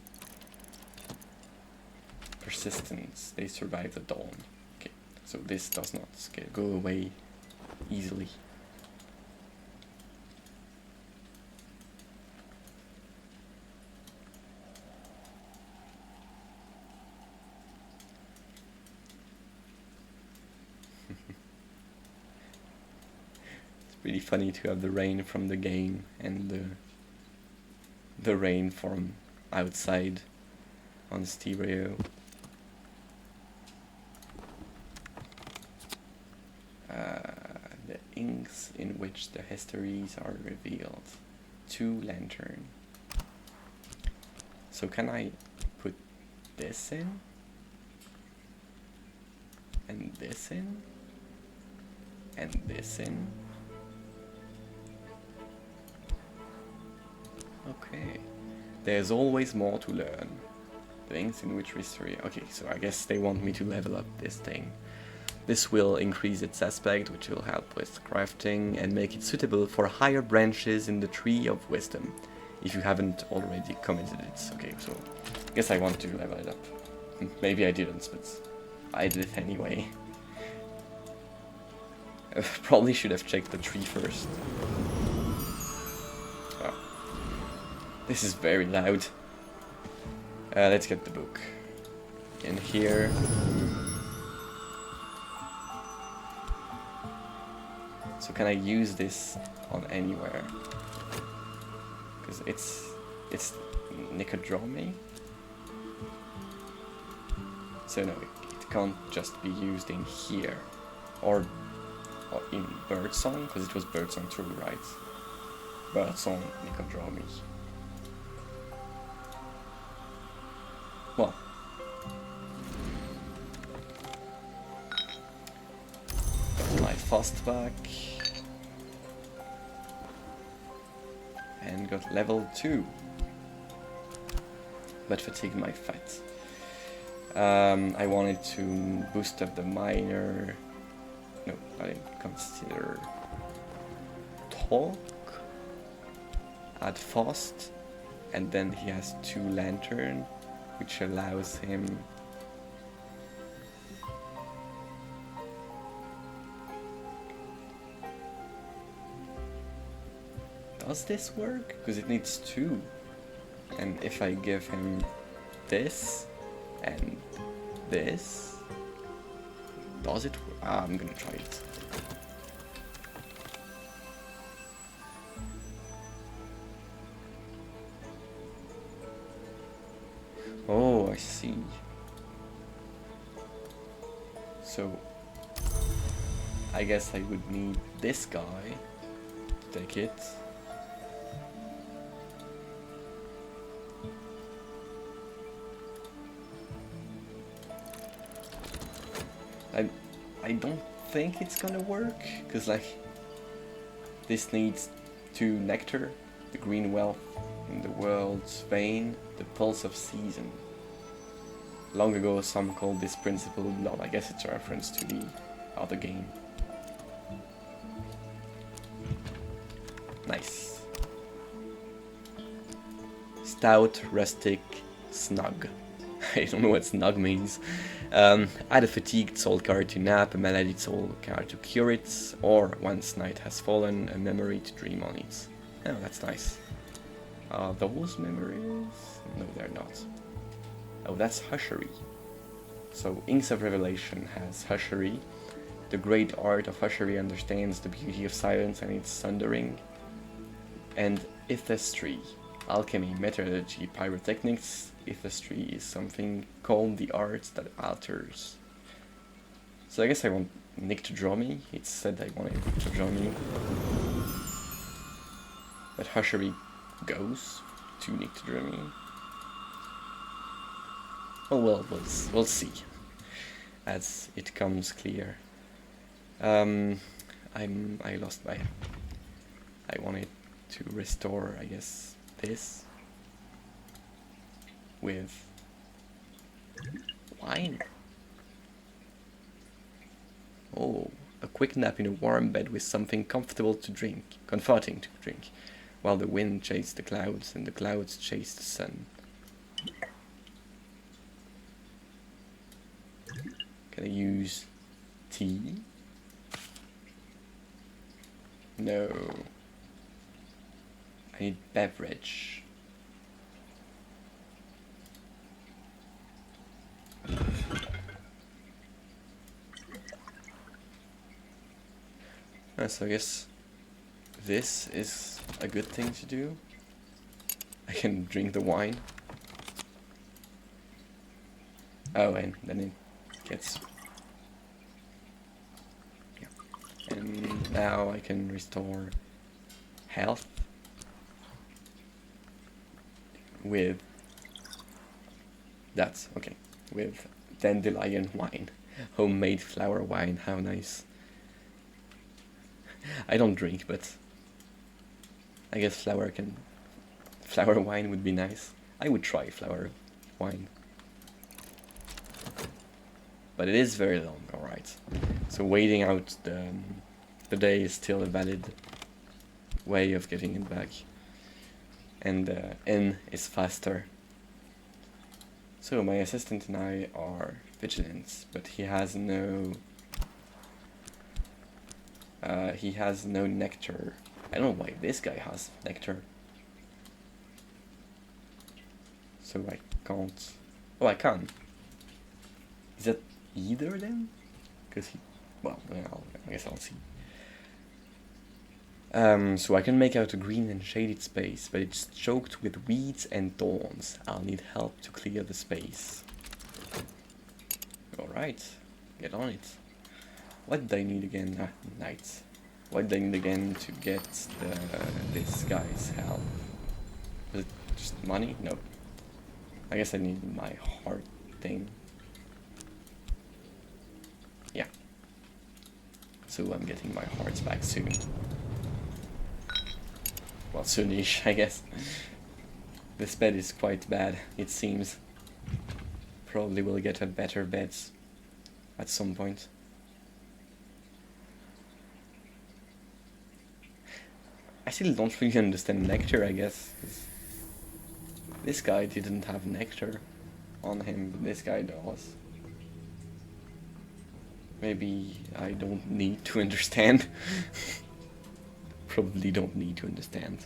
Persistence, they survive the dawn. Okay, so this does not go away easily. Really funny to have the rain from the game and the rain from outside on stereo. The inks in which the histories are revealed. 2 lantern. So can I put this in? And this in? And this in? Okay. There's always more to learn. Things in which history... Okay, so I guess they want me to level up this thing. This will increase its aspect, which will help with crafting and make it suitable for higher branches in the Tree of Wisdom. If you haven't already commented it. Okay, so I guess I want to level it up. Maybe I didn't, but I did it anyway. I probably should have checked the tree first. Oh. This is very loud. Let's get the book. In here. So can I use this on anywhere? Because it's Nicodromy. So no, it can't just be used in here. Or in Birdsong, because it was Birdsong 2, right? Birdsong Nicodromy. Well. Got my fast back. And got level 2. But fatigued my fat. I wanted to boost up the miner. No, I didn't consider talk. Add fast. And then he has 2 lantern, which allows him Does this work? Because it needs 2. And if I give him this and this, does it work? I'm gonna try it. Oh, I see. So, I guess I would need this guy to take it. I don't think it's gonna work, because like this needs 2 nectar, the green wealth In the world's vein, the pulse of season. Long ago, some called this principle blood. I guess it's a reference to the other game. Nice. Stout, rustic, snug. I don't know what snug means. Add a fatigued soul card to nap, a maladied soul card to cure it, or once night has fallen, a memory to dream on it. Oh, that's nice. Are those memories? No, they're not. Oh, that's Hushery. So, Inks of Revelation has Hushery. The great art of Hushery understands the beauty of silence and its sundering. And Ithestry. Alchemy, metallurgy, pyrotechnics. Ithestry is something called the art that alters. So I guess I want Nick to draw me. It said I wanted Nick to draw me. But Hushery goes to Nick to draw me. Oh well, we'll see as it comes clear. I lost my. I wanted to restore, I guess, this with wine. Oh, a quick nap in a warm bed with something comfortable to drink, comforting to drink, while the wind chased the clouds and the clouds chased the sun. Can I use tea? No. I need beverage. So I guess this is a good thing to do. I can drink the wine. Oh, and then it gets... Yeah. And now I can restore health with that. Okay, with dandelion wine. Homemade flower wine, how nice. I don't drink, but I guess flower wine would be nice. I would try flower wine. But it is very long, alright. So waiting out the day is still a valid way of getting it back. And N is faster. So my assistant and I are vigilant, but he has no nectar. I don't know why this guy has nectar. So I can't. Oh, I can. Is that either then? Because he. Well, I guess I'll see. So I can make out a green and shaded space, but it's choked with weeds and thorns. I'll need help to clear the space. Alright, get on it. What did I need again? Night. What did I need again to get this guy's help? Was it just money? No. I guess I need my heart thing. Yeah. So I'm getting my hearts back soon. Well, soonish, I guess. This bed is quite bad, it seems. Probably will get a better bed at some point. I still don't really understand nectar, I guess. This guy didn't have nectar on him, but this guy does. Maybe I don't need to understand. Probably don't need to understand.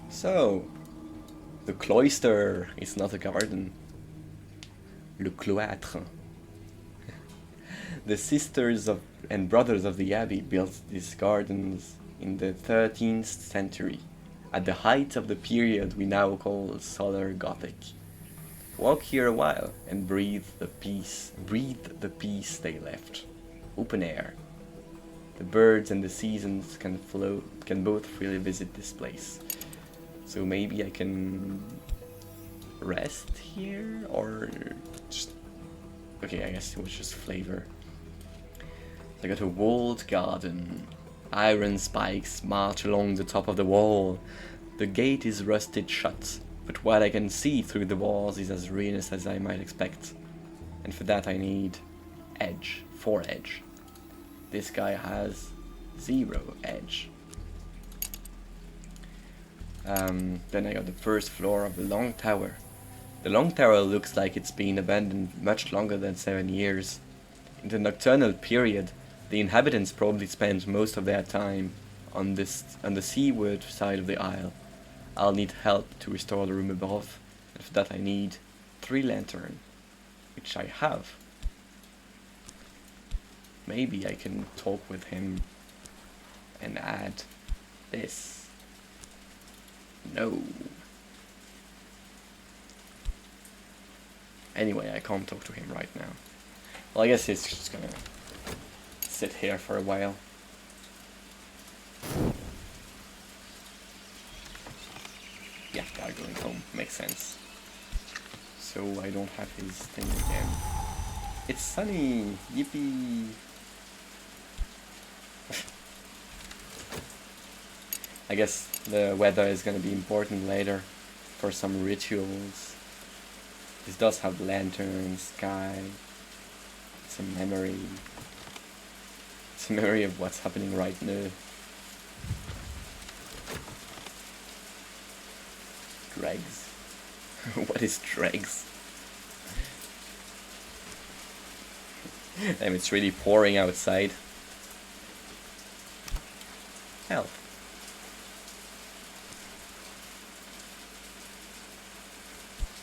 So, the cloister is not a garden. Le cloître. The sisters and brothers of the abbey built these gardens in the 13th century, at the height of the period we now call Solar Gothic. Walk here a while and breathe the peace they left. Open air. The birds and the seasons can both freely visit this place. So maybe I can rest here, or just... Okay, I guess it was just flavor. I got a walled garden. Iron spikes march along the top of the wall. The gate is rusted shut, but what I can see through the walls is as ruinous as I might expect. And for that I need edge, 4 edge. This guy has 0 edge. Then I got the first floor of the long tower. The long tower looks like it's been abandoned much longer than 7 years. In the nocturnal period, the inhabitants probably spent most of their time on the seaward side of the isle. I'll need help to restore the room above, and for that I need 3 lanterns, which I have. Maybe I can talk with him and add this. No. Anyway, I can't talk to him right now. Well, I guess he's just gonna sit here for a while. Yeah, they're going home. Makes sense. So I don't have his thing again. It's sunny! Yippee! I guess the weather is gonna be important later for some rituals. This does have lanterns, sky. It's a memory. It's a memory of what's happening right now. Dregs? What is dregs? Damn, it's really pouring outside. Help.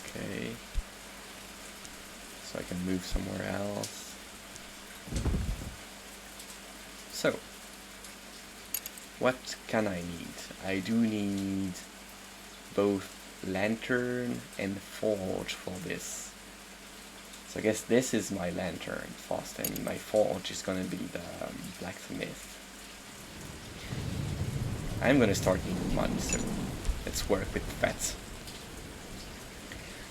Okay. So I can move somewhere else. So, what can I need? I do need both lantern and forge for this. So I guess this is my lantern first, and my forge is gonna be the blacksmith. I'm gonna start needing money, so let's work with that.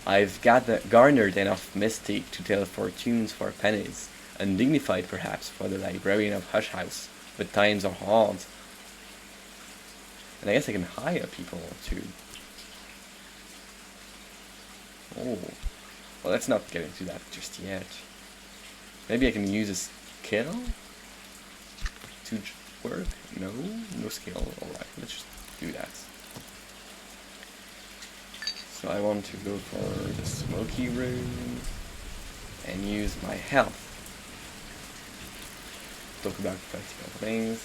I've garnered enough mystic to tell fortunes for pennies, undignified perhaps for the librarian of Hush House, but times are hard. And I guess I can hire people too. Oh, well, let's not get into that just yet. Maybe I can use a skill to work? No skill. Alright, let's just do that. So I want to go for the smoky room and use my health. Talk about practical things.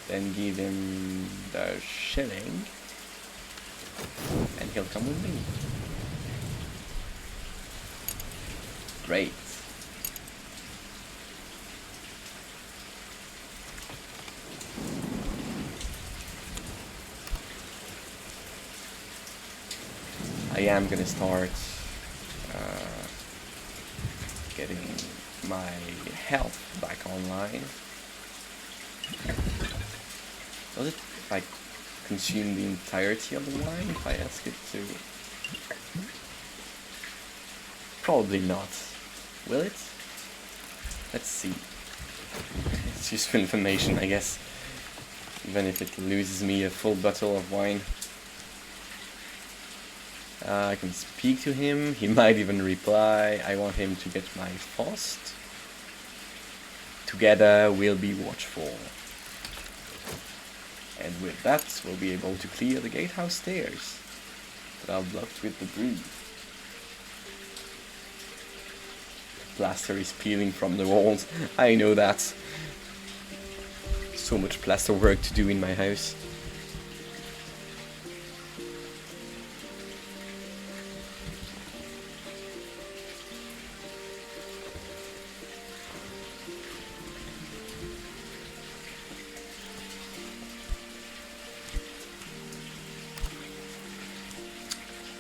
Then give him the shilling. And he'll come with me. Great. I am gonna start getting my health back online. Does it like consume the entirety of the wine if I ask it to? Probably not. Will it? Let's see. It's useful information, I guess. Even if it loses me a full bottle of wine. I can speak to him. He might even reply. I want him to get my first. Together we'll be watchful. And with that, we'll be able to clear the gatehouse stairs that are blocked with debris. Plaster is peeling from the walls. I know that. So much plaster work to do in my house.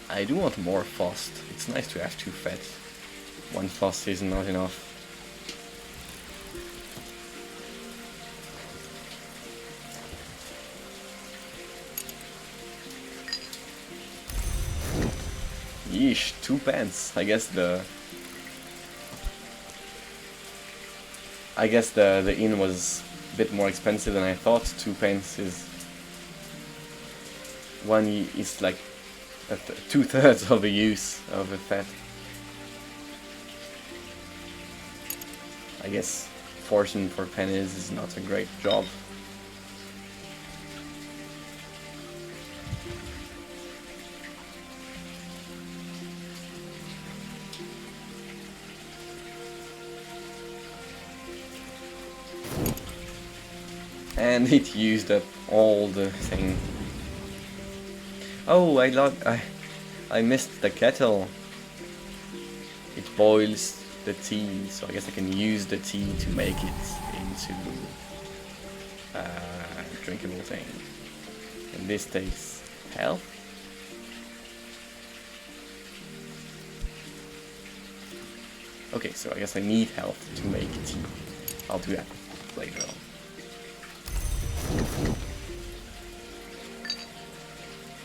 I do want more frost. It's nice to have 2 feds. 1 frost is not enough. Yeesh, 2 pence. I guess the I guess the inn was a bit more expensive than I thought. 2 pence is is like 2/3 of the use of a pet. I guess fortune for pennies is not a great job. And it used up all the thing. Oh, I missed the kettle. It boils the tea, so I guess I can use the tea to make it into a drinkable thing. And this takes health. Okay, so I guess I need health to make tea. I'll do that later on.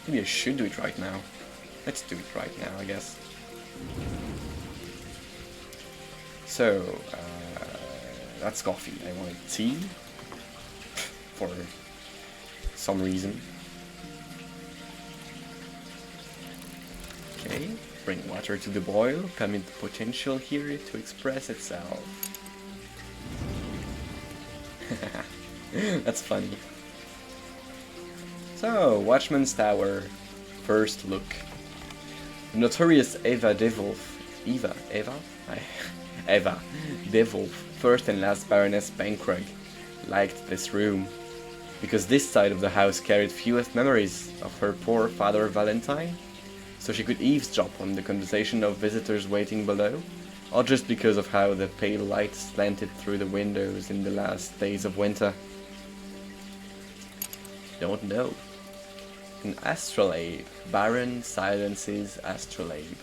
Maybe I should do it right now. Let's do it right now, I guess. So, that's coffee. I wanted tea for some reason. Okay, bring water to the boil, permit the potential here to express itself. That's funny. So, Watchman's Tower, first look. The notorious Eva Devolf, first and last Baroness Bankrug, liked this room, because this side of the house carried fewest memories of her poor father Valentine, so she could eavesdrop on the conversation of visitors waiting below, or just because of how the pale light slanted through the windows in the last days of winter. Don't know. An astrolabe. Baron silences astrolabe.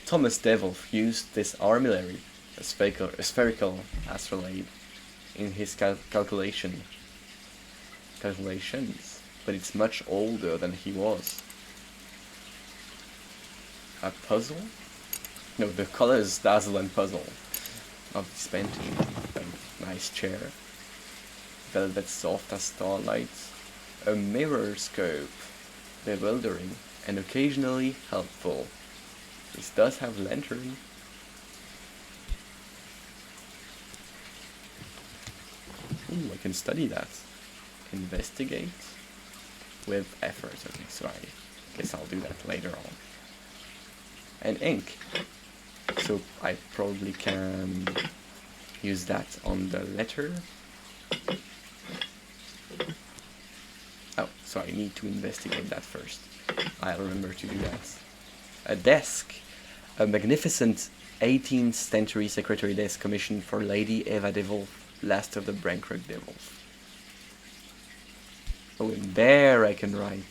Thomas Devolf used this armillary, a spherical astrolabe, in his calculations, but it's much older than he was. A puzzle? No, the colors dazzle and puzzle of this painting. A nice chair. Velvet soft as starlight. A mirror scope. Bewildering and occasionally helpful. This does have lantern. Ooh, I can study that. Investigate with effort. Okay, so I guess I'll do that later on. And ink. So I probably can use that on the letter. Oh, so I need to investigate that first. I'll remember to do that. A desk. A magnificent 18th century secretary desk commissioned for Lady Eva Devolf, last of the Bankrug Devolf. Oh, and there I can write.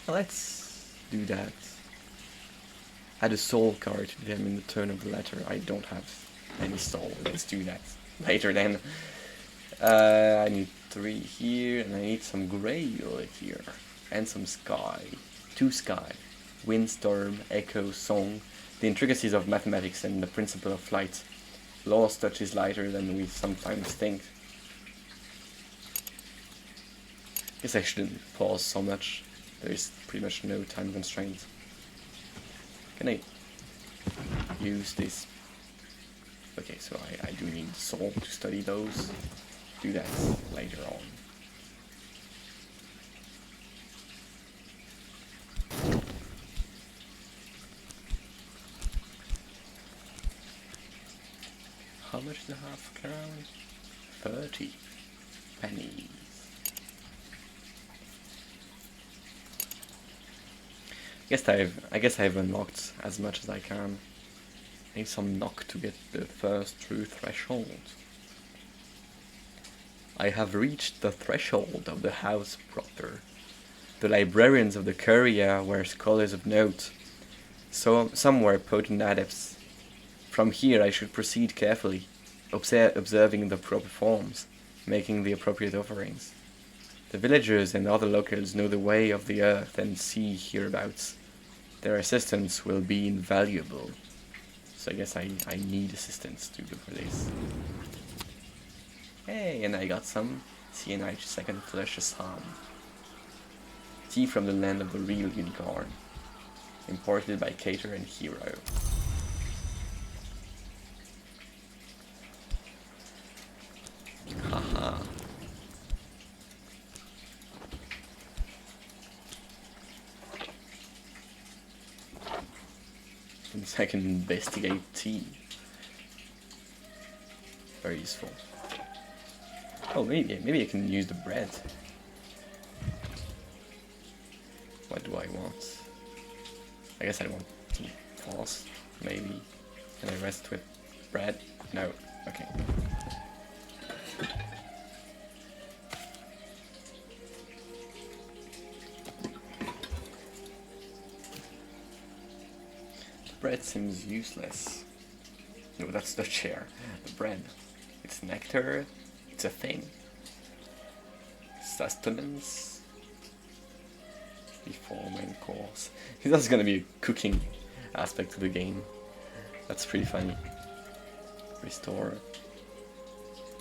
Let's do that. Add a soul card to determine the turn of the letter. I don't have any soul. Let's do that later then. I need 3 here, and I need some gray here, and some sky. 2 sky. Windstorm, echo, song. The intricacies of mathematics and the principle of flight. Lost touch is lighter than we sometimes think. Guess I shouldn't pause so much. There's pretty much no time constraint. Can I use this? Okay, so I do need soul to study those. Do that later on. How much is a half crown? 30 pennies. I guess I've unlocked as much as I can. I need some knock to get the first true threshold. I have reached the threshold of the house proper. The librarians of the Curia were scholars of note, so some were potent adepts. From here I should proceed carefully, observing the proper forms, making the appropriate offerings. The villagers and other locals know the way of the earth and sea hereabouts. Their assistance will be invaluable. So I guess I need assistance to go for this. Hey, and I got some CNH second fleshes ham. Tea from the land of the real unicorn. Imported by Cater and Hero. Haha. Since I can investigate tea. Very useful. Oh, maybe I can use the bread. What do I want? I guess I want tea. False, maybe. Can I rest with bread? No. Okay. Bread seems useless. No, that's the chair. The bread. It's nectar. It's a thing. Sustenance. Before main course. That's gonna be a cooking aspect to the game. That's pretty funny. Restore.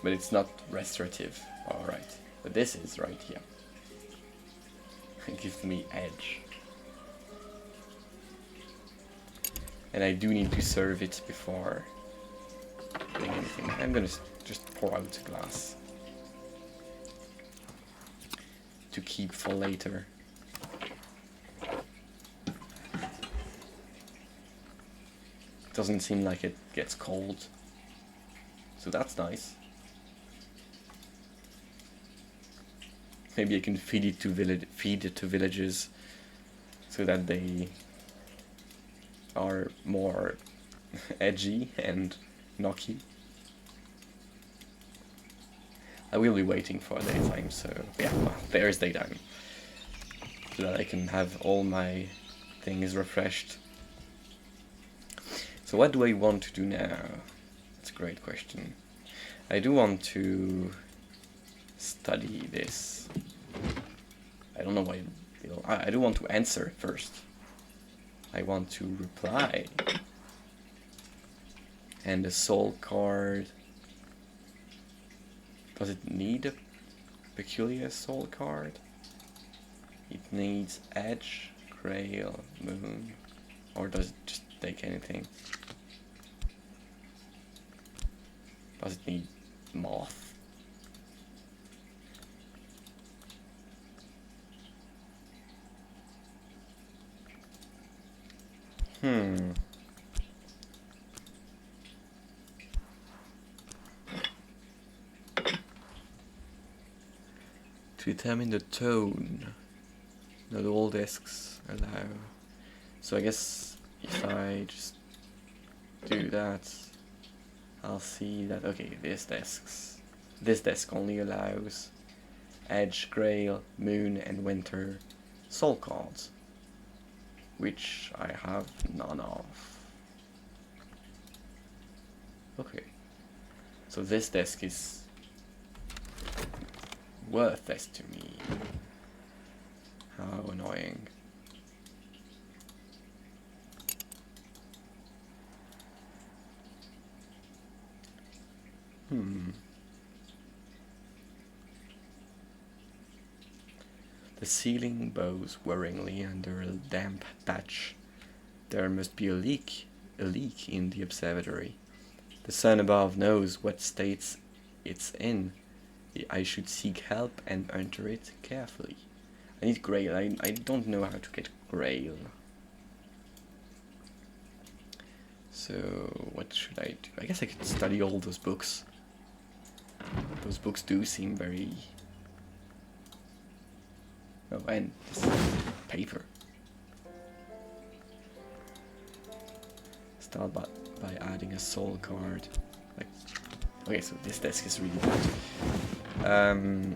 But it's not restorative. Alright. But this is right here. It gives me edge. And I do need to serve it before doing anything. I'm gonna just pour out a glass to keep for later. Doesn't seem like it gets cold, so that's nice. Maybe I can feed it to villages so that they are more edgy and knocky. I will be waiting for daytime, so yeah, well, there's daytime. So that I can have all my things refreshed. So what do I want to do now? That's a great question. I do want to study this. I don't know why. I do want to answer first. I want to reply. And the soul card. Does it need a peculiar soul card? It needs edge, grail, moon, or does it just take anything? Does it need moth? To determine the tone, not all desks allow. So I guess if I just do that, I'll see that, okay, this desk only allows edge, grail, moon, and winter soul cards, which I have none of. Okay, so this desk is worthless to me. How annoying. The ceiling bows worryingly under a damp patch. There must be a leak in the observatory. The sun above knows what state it's in. I should seek help and enter it carefully. I need grail. I don't know how to get grail. So what should I do? I guess I could study all those books. Those books do seem very... Oh, and this paper. Start by adding a soul card. Like, okay, so this desk is really bad.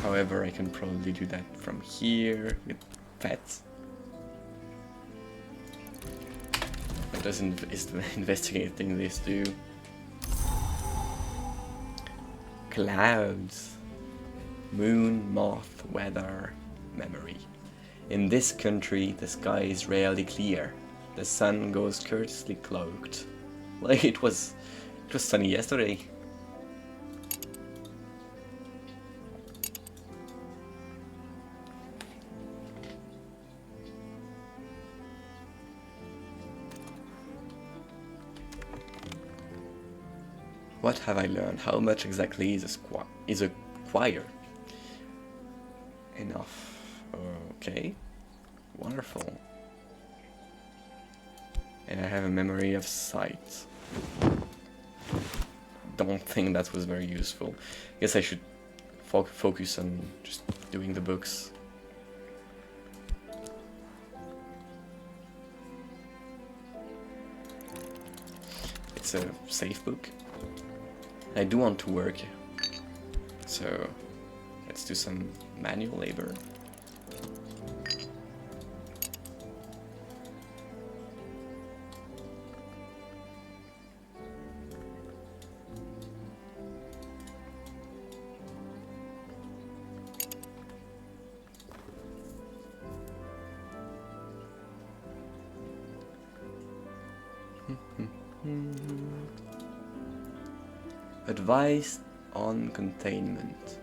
However, I can probably do that from here with pets. What does investigating this do? Clouds, moon, moth, weather, memory. In this country, the sky is rarely clear. The sun goes curiously cloaked. Like it was sunny yesterday. What have I learned? How much exactly is a choir? Enough. Okay. Wonderful. And I have a memory of sight. Don't think that was very useful. Guess I should focus on just doing the books. It's a safe book. I do want to work, so let's do some manual labor. Advice on containment.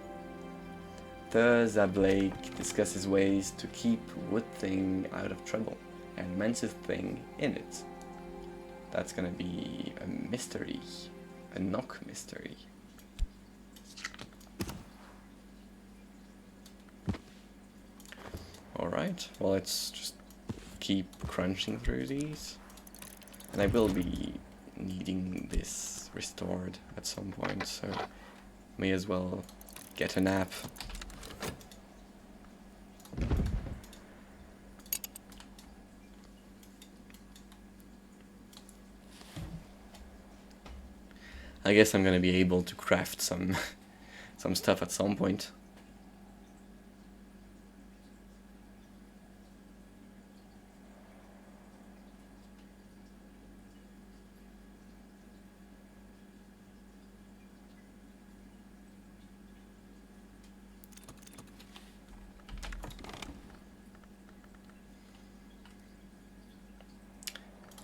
Thus, Blake discusses ways to keep Wood Thing out of trouble and Mantis Thing in it. That's gonna be a mystery, a knock mystery. Alright, well, let's just keep crunching through these. And I will be needing this restored at some point, so may as well get a nap. I guess I'm gonna be able to craft some stuff at some point.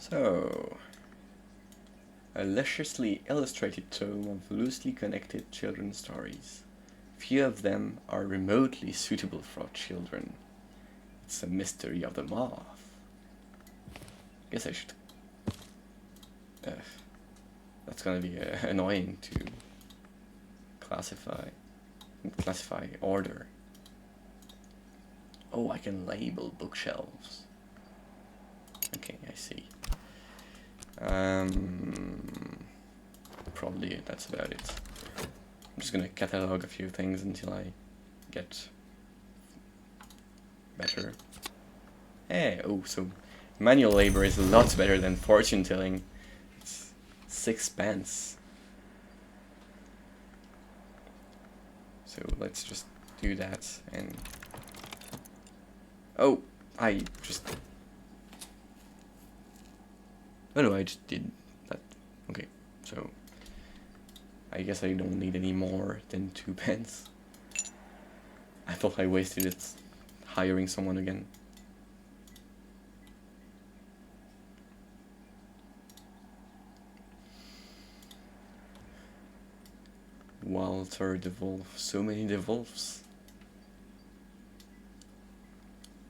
So, a lusciously illustrated tome of loosely connected children's stories. Few of them are remotely suitable for children. It's a mystery of the moth. Guess I should... that's gonna be annoying to classify, order. Oh, I can label bookshelves. Okay, I see. Probably that's about it. I'm just gonna catalog a few things until I get better. Hey, oh, so manual labor is a lot better than fortune telling. It's 6 pence. So let's just do that and... Oh, I just... Oh no, I just did that. Okay, so I guess I don't need any more than 2 pence. I thought I wasted it hiring someone again. Walter the Wolf, so many the wolves.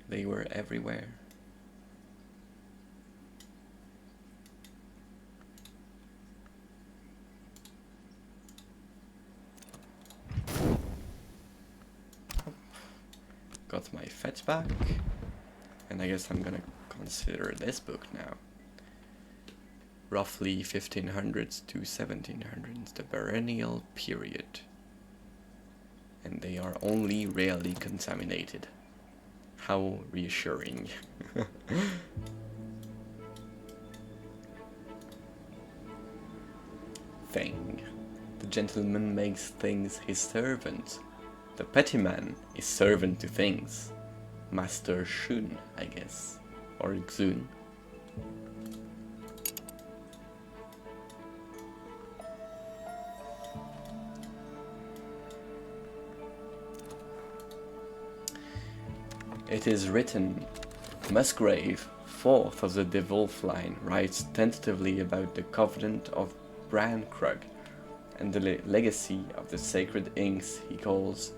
They were everywhere. Got my fetch back, and I guess I'm gonna consider this book now. Roughly 1500s to 1700s, the perennial period. And they are only rarely contaminated. How reassuring. Thing. The gentleman makes things his servant. The petty man is servant to things. Master Shun, I guess. Or Xun. It is written, Musgrave, fourth of the DeWolf line, writes tentatively about the Covenant of Brankrug and the legacy of the sacred inks he calls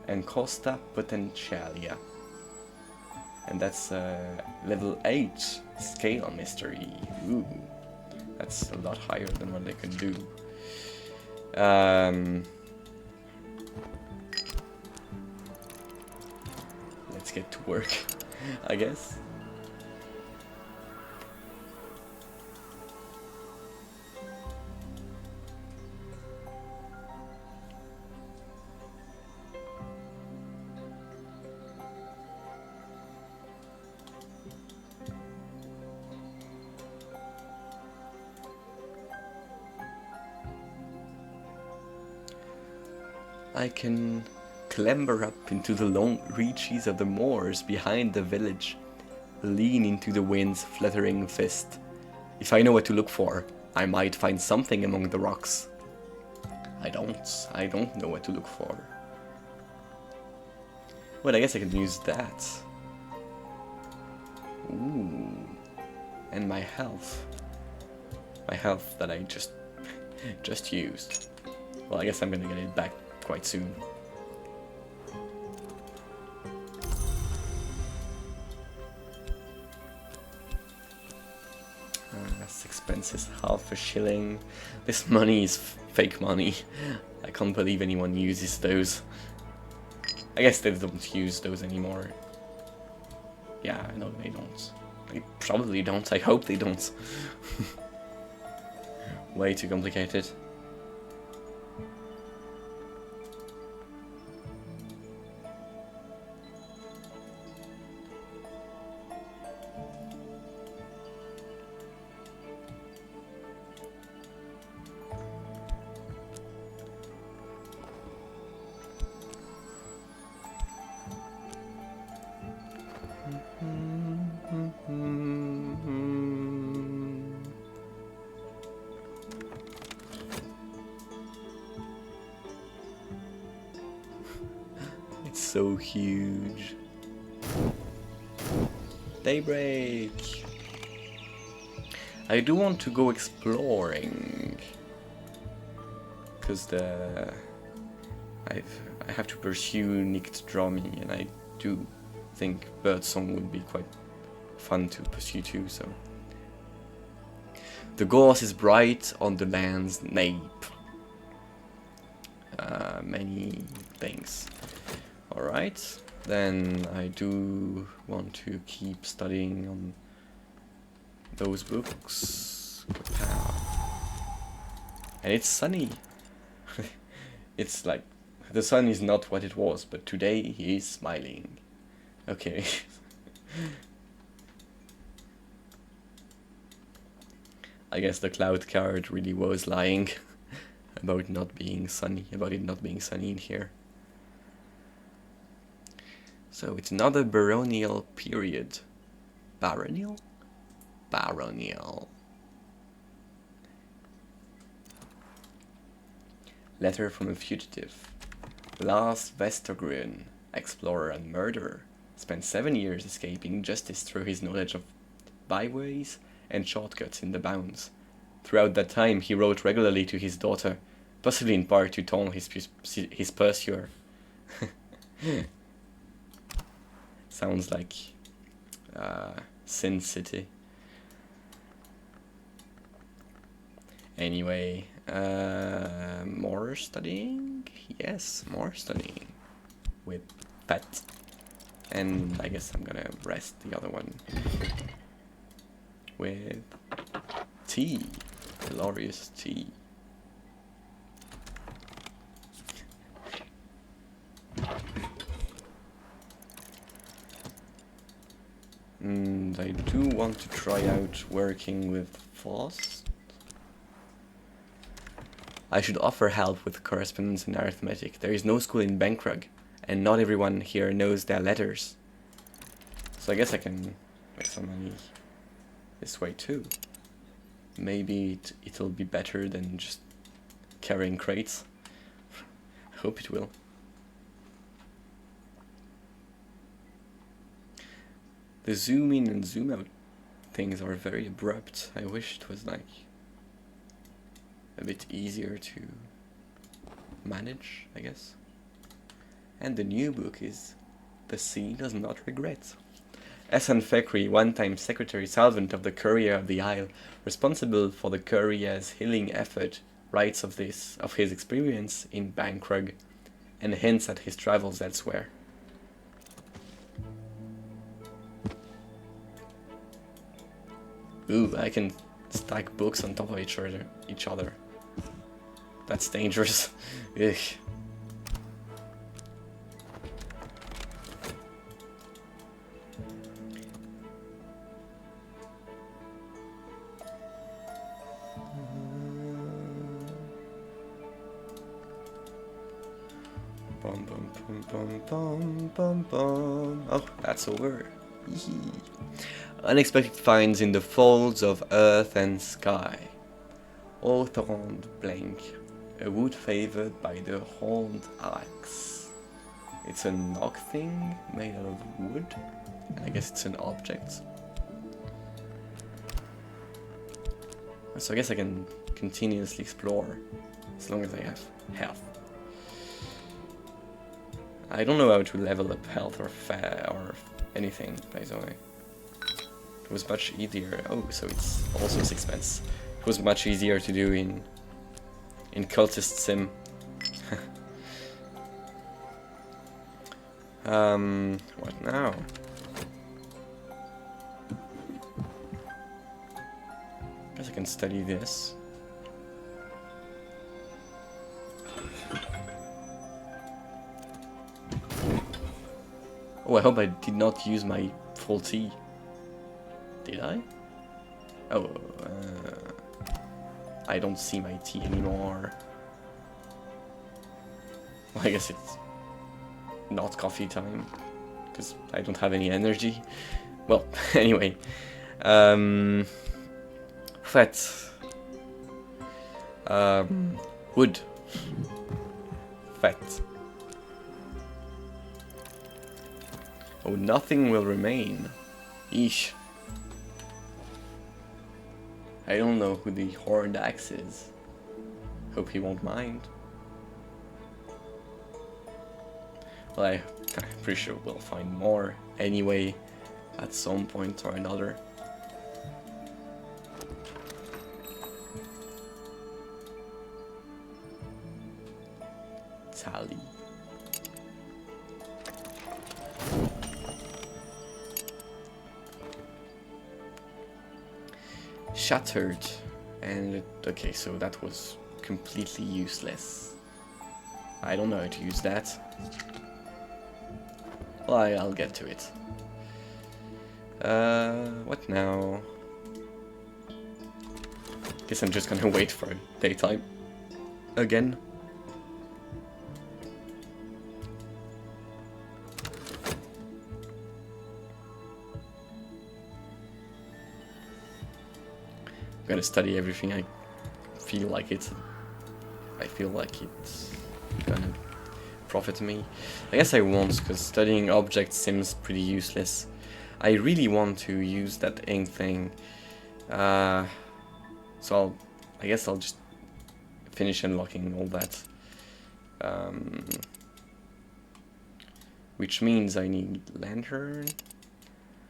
Encosta Potentialia. And that's level 8 scale mystery. Ooh, that's a lot higher than what they could do. Let's get to work, I guess. I can clamber up into the long reaches of the moors behind the village, lean into the wind's fluttering fist. If I know what to look for, I might find something among the rocks. I don't know what to look for. Well, I guess I can use that. Ooh. And my health. My health that I just used. Well, I guess I'm gonna get it back quite soon. Expenses half a shilling. This money is fake money. I can't believe anyone uses those. I guess they don't use those anymore. Yeah, no, they don't. They probably don't. I hope they don't. Way too complicated. It's so huge. Daybreak! I do want to go exploring, because I have to pursue Nicked Drummy, and I do think Birdsong would be quite fun to pursue too, so. The gorse is bright on the land's nape. Many things. Alright, then I do want to keep studying on those books. And it's sunny. It's like, the sun is not what it was, but today he is smiling. Okay. I guess the cloud card really was lying about not being sunny, about it not being sunny in here. So it's another baronial period. Baronial? Baronial. Letter from a fugitive. Lars Vestergruen, explorer and murderer, spent 7 years escaping justice through his knowledge of byways and shortcuts in the bounds. Throughout that time, he wrote regularly to his daughter, possibly in part to taunt his pursuer. Sounds like Sin City. Anyway, more studying? Yes, more studying. With Pet. And I guess I'm gonna rest the other one. With tea. Glorious tea. And I do want to try out working with Faust. I should offer help with correspondence and arithmetic. There is no school in Bankrug, and not everyone here knows their letters. So I guess I can make some money this way too. Maybe it'll be better than just carrying crates. I hope it will. The zoom in and zoom out things are very abrupt. I wish it was like a bit easier to manage, I guess. And the new book is The Sea Does Not Regret. Hassan Fakhri, one-time Secretary Salvant of the Courier of the Isle, responsible for the Courier's healing effort, writes of his experience in Bangkrug, and hints at his travels elsewhere. Ooh, I can stack books on top of each other. That's dangerous. Ugh. Bum, bum, bum, bum, bum, bum. Oh, that's over. Unexpected finds in the folds of earth and sky. Orthorond blank. A wood favored by the horned axe. It's a knock thing made out of wood. I guess it's an object. So I guess I can continuously explore as long as I have health. I don't know how to level up health or fat or anything, by the way. It was much easier. Oh, so it's also 6 pence. It was much easier to do in Cultist Sim. What now? Guess I can study this. Oh, I hope I did not use my full T. Did I? Oh, I don't see my tea anymore. Well, I guess it's not coffee time, because I don't have any energy. Well, anyway. Fat. Wood. Fat. Oh, nothing will remain. Eesh. I don't know who the horned axe is. Hope he won't mind. Well, I'm pretty sure we'll find more anyway at some point or another. Tally. Shattered, and okay, so that was completely useless. I don't know how to use that. Well, I'll get to it. What now? Guess I'm just gonna wait for daytime again. I'm gonna study everything I feel like it's gonna profit me. I guess I won't, because studying objects seems pretty useless. I really want to use that ink thing. So I guess I'll just finish unlocking all that. Which means I need lantern.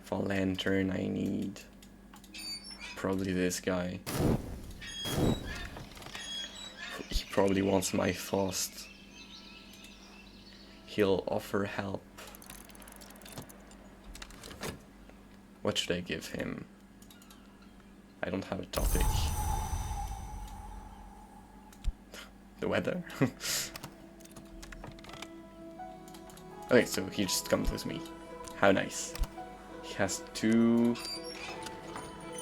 For lantern I need probably this guy. He probably wants my fast. He'll offer help. What should I give him? I don't have a topic. The weather. Okay, so he just comes with me. How nice. He has 2...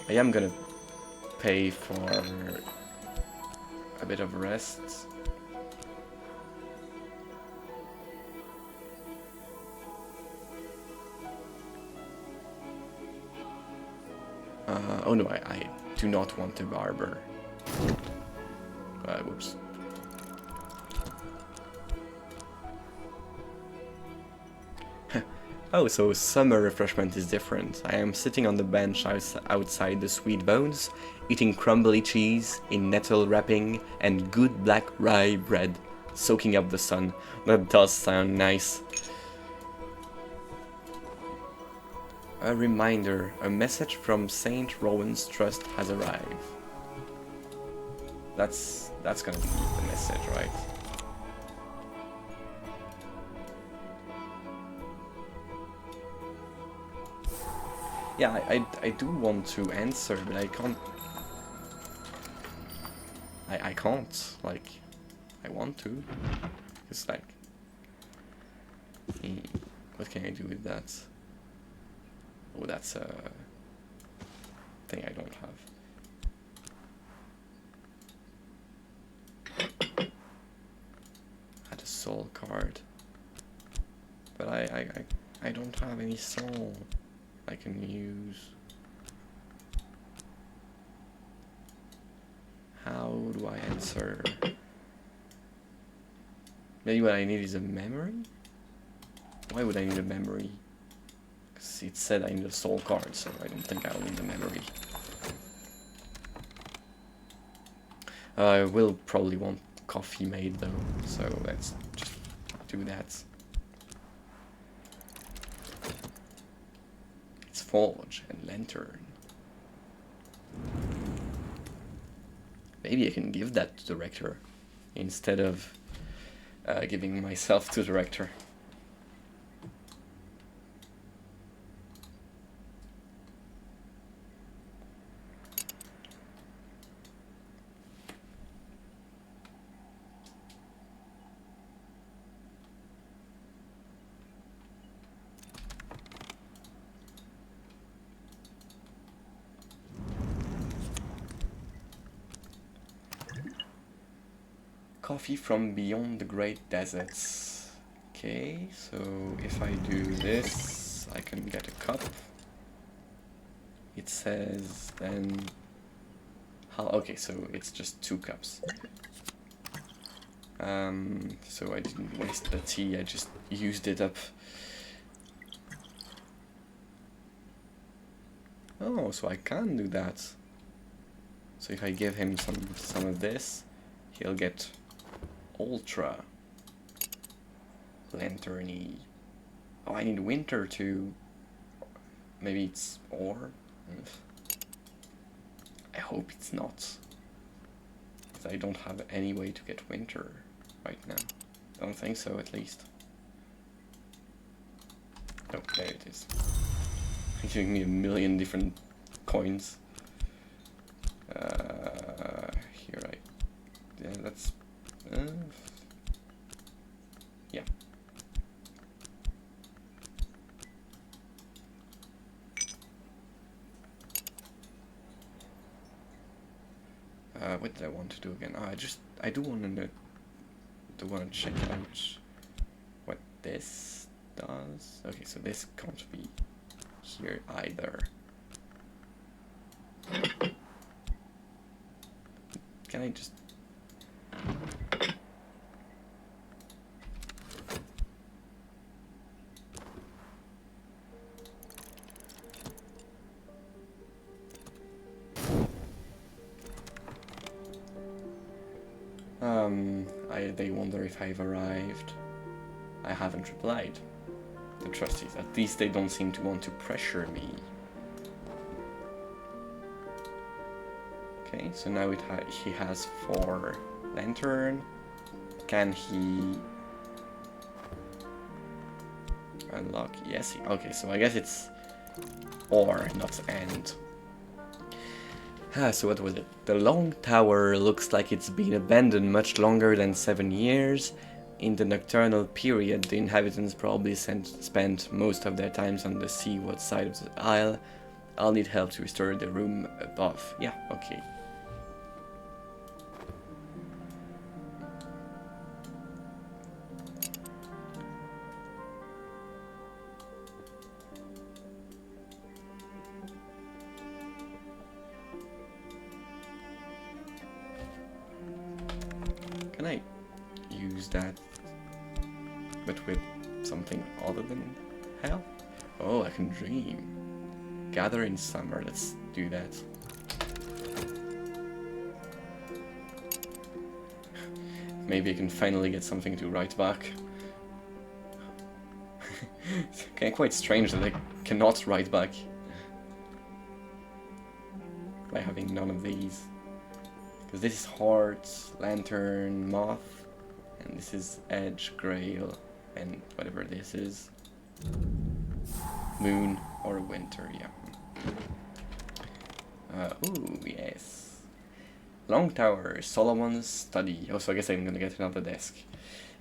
I am gonna pay for a bit of rest. Oh no, I do not want a barber. Whoops. Oh, so summer refreshment is different. I am sitting on the bench outside the Sweet Bones, eating crumbly cheese in nettle wrapping and good black rye bread, soaking up the sun. That does sound nice. A reminder, a message from St. Rowan's Trust has arrived. That's gonna be the message, right? Yeah, I do want to answer, but I can't. I can't, like, I want to. It's like, what can I do with that? Oh, that's a thing I don't have. Add a soul card. But I don't have any soul I can use. How do I answer? Maybe what I need is a memory? Why would I need a memory? Because it said I need a soul card, so I don't think I'll need a memory. I will probably want coffee made though, so let's just do that. It's forge and lantern. Maybe I can give that to the rector instead of giving myself to the rector. Coffee from beyond the great deserts. Okay, so if I do this, I can get a cup. It says then how, okay, so it's just 2 cups. So I didn't waste the tea, I just used it up. Oh, so I can do that. So if I give him some of this, he'll get ultra lanterny. Oh, I need winter too. Maybe it's ore. I hope it's not, because I don't have any way to get winter right now. I don't think so, at least. Oh, there it is. It's giving me a million different coins. Here yeah, that's yeah. What did I want to do again? Oh, I do want to check out what this does. Okay, so this can't be here either. Can I just... they wonder if I've arrived. I haven't replied. The trustees, at least they don't seem to want to pressure me. Okay, so now he has 4 lantern. Can he unlock? Yes. Okay, so I guess it's or, not and. So what was it? The Long Tower looks like it's been abandoned much longer than 7 years. In the nocturnal period, the inhabitants probably spent most of their times on the seaward side of the isle. I'll need help to restore the room above. Yeah, okay. Can I use that, but with something other than health? Oh, I can dream. Gather in summer. Let's do that. Maybe I can finally get something to write back. It's quite strange that I cannot write back by having none of these. Because this is heart, lantern, moth, and this is edge, grail, and whatever this is. Moon or winter, yeah. Ooh, yes. Long Tower, Solomon's study. Oh, so I guess I'm gonna get another desk.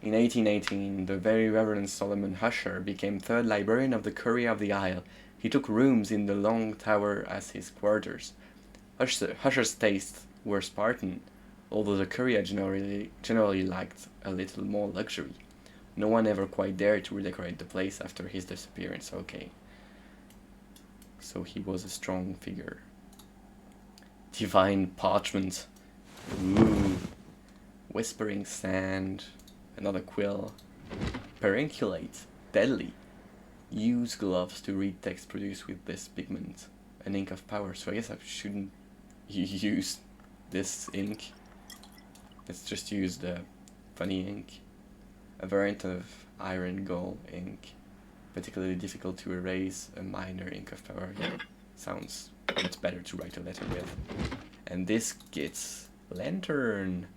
In 1818, the Very Reverend Solomon Usher became third librarian of the Curia of the Isle. He took rooms in the Long Tower as his quarters. Usher's tastes were Spartan, although the Curia generally lacked a little more luxury. No one ever quite dared to redecorate the place after his disappearance. Okay. So he was a strong figure. Divine Parchment. Ooh. Whispering Sand. Another quill. Perenculate. Deadly. Use gloves to read text produced with this pigment. An ink of power. So I guess I shouldn't use this ink. Let's just use the funny ink. A variant of iron gall ink. Particularly difficult to erase, a minor ink of power. Yeah, sounds much better to write a letter with. And this gets lantern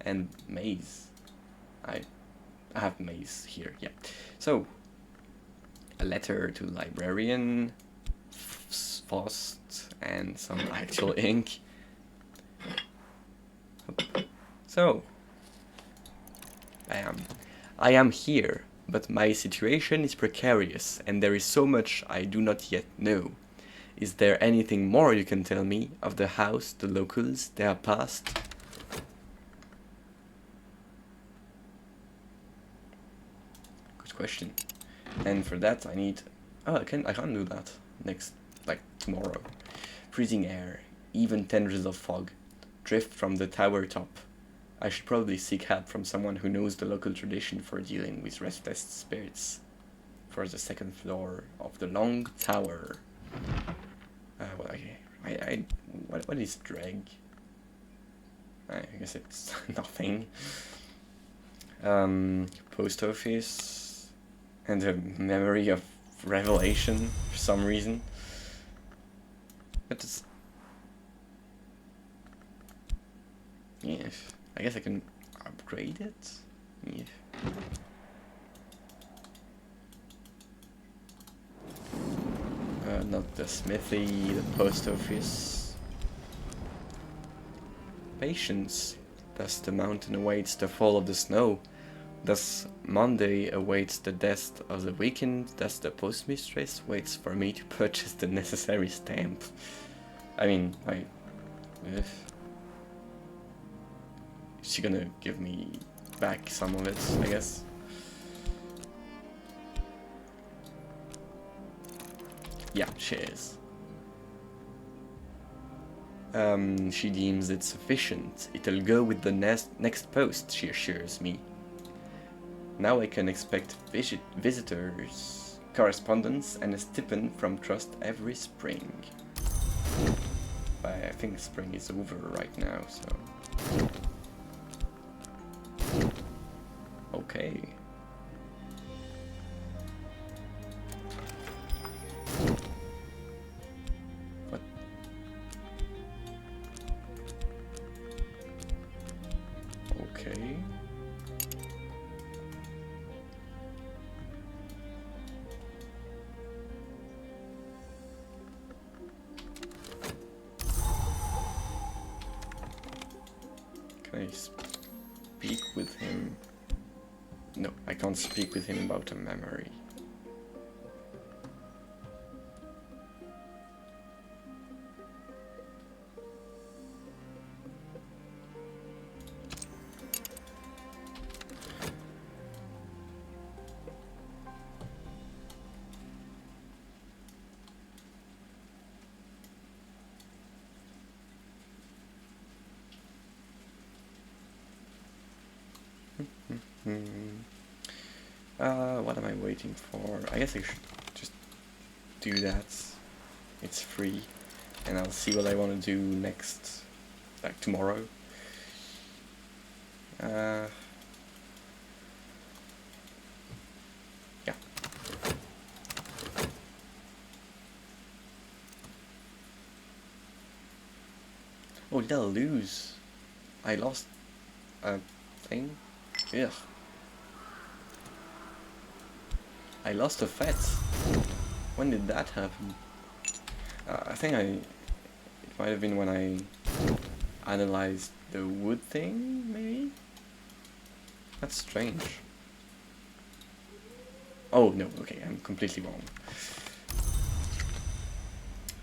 and maze. I have maze here, yeah. So, a letter to librarian, Fost, and some actual ink. So, I am here, but my situation is precarious, and there is so much I do not yet know. Is there anything more you can tell me of the house, the locals, their past? Good question. And for that I need... Oh, I can't do that. Tomorrow. Freezing air, even tendrils of fog, drift from the tower top. I should probably seek help from someone who knows the local tradition for dealing with restless spirits. For the second floor of the Long Tower. What is drag? I guess it's nothing. Post office and a memory of revelation for some reason. But it's... yeah, I guess I can upgrade it. Yeah. Not the smithy, the post office. Patience. Thus the mountain awaits the fall of the snow. Thus Monday awaits the death of the weekend. Thus the postmistress waits for me to purchase the necessary stamp. I mean, is she gonna give me back some of it, I guess? Yeah, she is. She deems it sufficient. It'll go with the next post, she assures me. Now I can expect visitors, correspondence, and a stipend from Trust every spring. I think spring is over right now, so... okay. What? Okay. Can I speak with him? No, I can't speak with him about a memory. What am I waiting for? I guess I should just do that. It's free, and I'll see what I want to do next, like tomorrow. Yeah. Oh, did I lose? I lost a thing? Yeah. I lost a pet. When did that happen? I think it might have been when I analyzed the wood thing, maybe? That's strange. Oh no, okay, I'm completely wrong.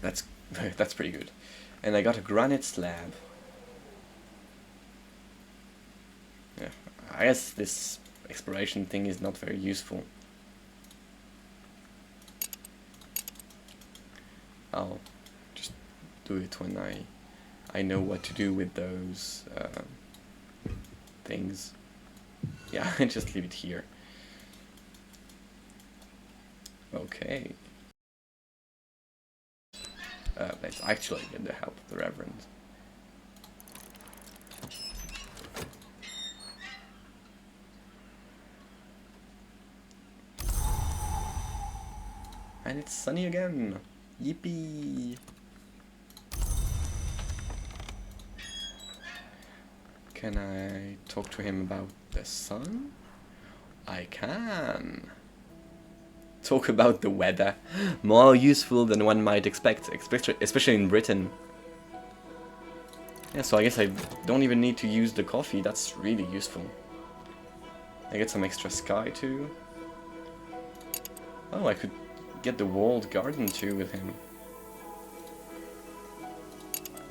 That's that's pretty good. And I got a granite slab. Yeah, I guess this exploration thing is not very useful. I'll just do it when I know what to do with those things. Yeah, just leave it here. Okay. Let's actually get the help of the Reverend. And it's sunny again. Yippee! Can I talk to him about the sun? I can. Talk about the weather. More useful than one might expect, especially in Britain. Yeah, so I guess I don't even need to use the coffee. That's really useful. I get some extra sky too. Oh, I could get the walled garden too with him.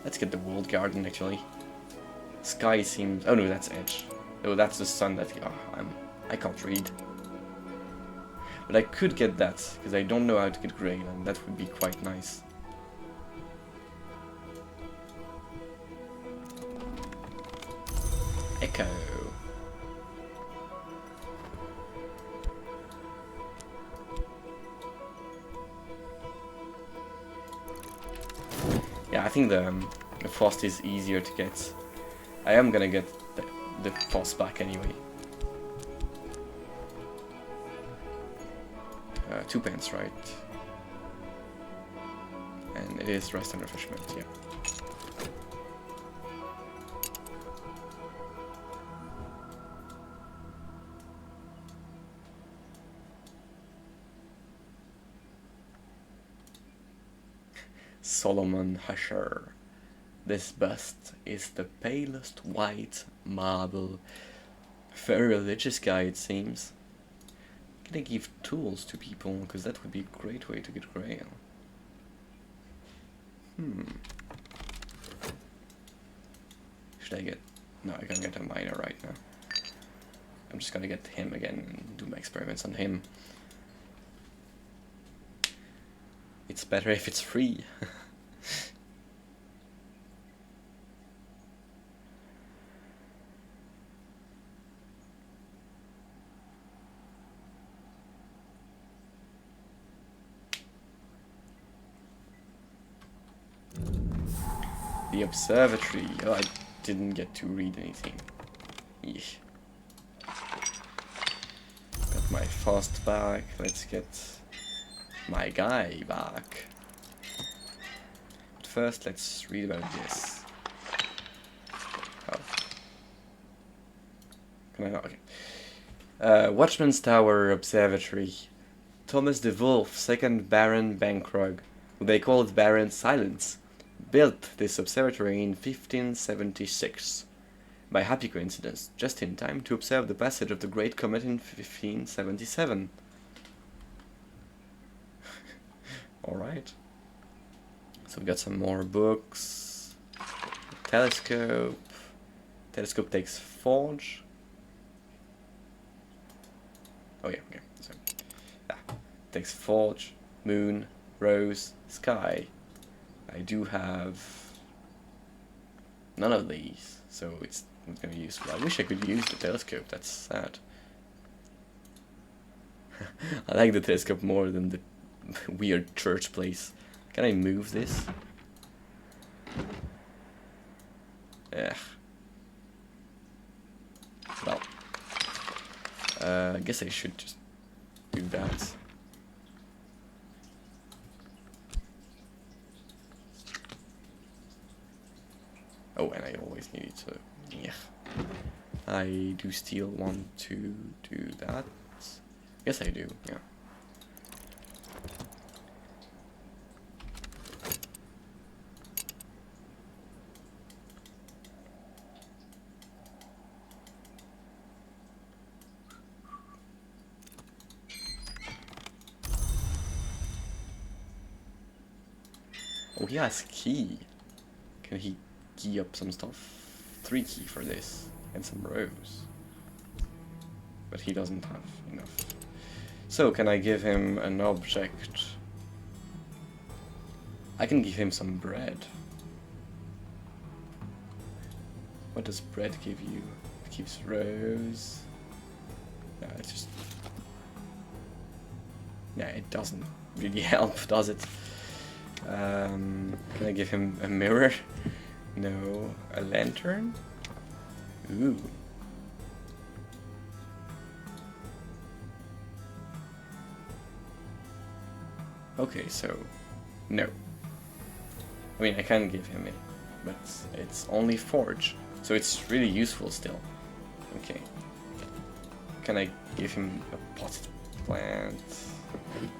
Let's get the walled garden actually. Sky seems... oh no, that's edge. Oh, that's the sun that... oh, I can't read. But I could get that, because I don't know how to get grey, and that would be quite nice. Echo. Yeah, I think the frost is easier to get. I am gonna get the frost back anyway. 2 pence, right? And it is rest and refreshment, yeah. Solomon Husher. This bust is the palest white marble. Very religious guy, it seems. Can I give tools to people? Because that would be a great way to get grail. Should I get... no, I can't get a miner right now. I'm just gonna get him again and do my experiments on him. It's better if it's free. The observatory. Oh, I didn't get to read anything. Eesh. Got my fast back. Let's get my guy back. But first, let's read about this. Oh. Can I not? Okay. Watchman's Tower Observatory. Thomas de Wolf, 2nd Baron Bankrug, who they called Baron Silence, built this observatory in 1576, by happy coincidence, just in time to observe the passage of the Great Comet in 1577. Alright. So we got some more books. Telescope. Telescope takes forge. Oh yeah, okay. So, takes forge, moon, rose, sky. I do have none of these, so it's not going to be useful. I wish I could use the telescope, that's sad. I like the telescope more than the weird church place. Can I move this? Ugh. Well, I guess I should just do that. Oh, and I always need to. Yeah. I do still want to do that. Yes, I do. Yeah. Oh, he has key. Can he key up some stuff? 3 key for this and some rows. But he doesn't have enough. So can I give him an object? I can give him some bread. What does bread give you? It keeps rows. Yeah, it's just... Yeah, it doesn't really help, does it? Can I give him a mirror? No. A lantern? Ooh. Okay, so... No. I mean, I can give him it, but it's only forge. So it's really useful still. Okay. Can I give him a potted plant?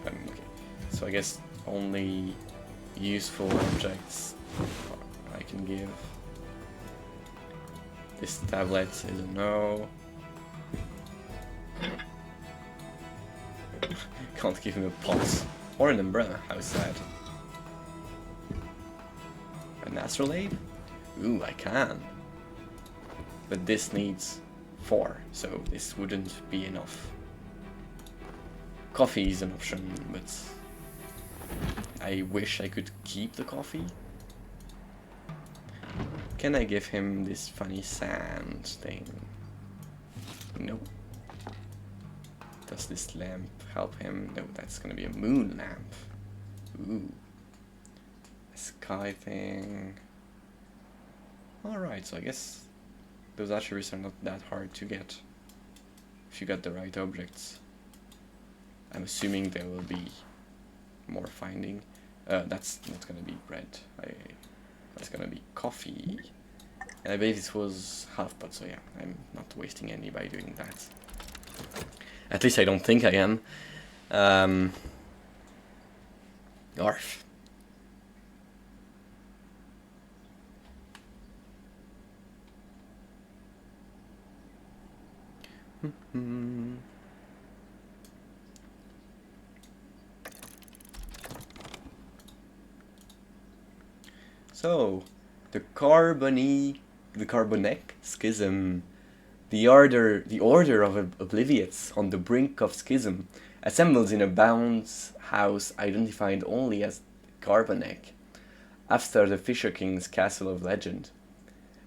Okay. So I guess only useful objects I can give. This tablet is a no. Can't give him a pot or an umbrella. How sad. An astrolabe? Ooh, I can. But this needs 4, so this wouldn't be enough. Coffee is an option, but I wish I could keep the coffee. Can I give him this funny sand thing? No. Does this lamp help him? No, that's gonna be a moon lamp. Ooh. A sky thing. Alright, so I guess those attributes are not that hard to get if you got the right objects. I'm assuming there will be more finding. That's not gonna be bread. That's gonna be coffee. And I believe this was half pot, so yeah, I'm not wasting any by doing that. At least I don't think I am. Arf. So, the Carbonic schism, the order of obliviates on the brink of schism, assembles in a bounds house identified only as Carbonic, after the Fisher King's castle of legend.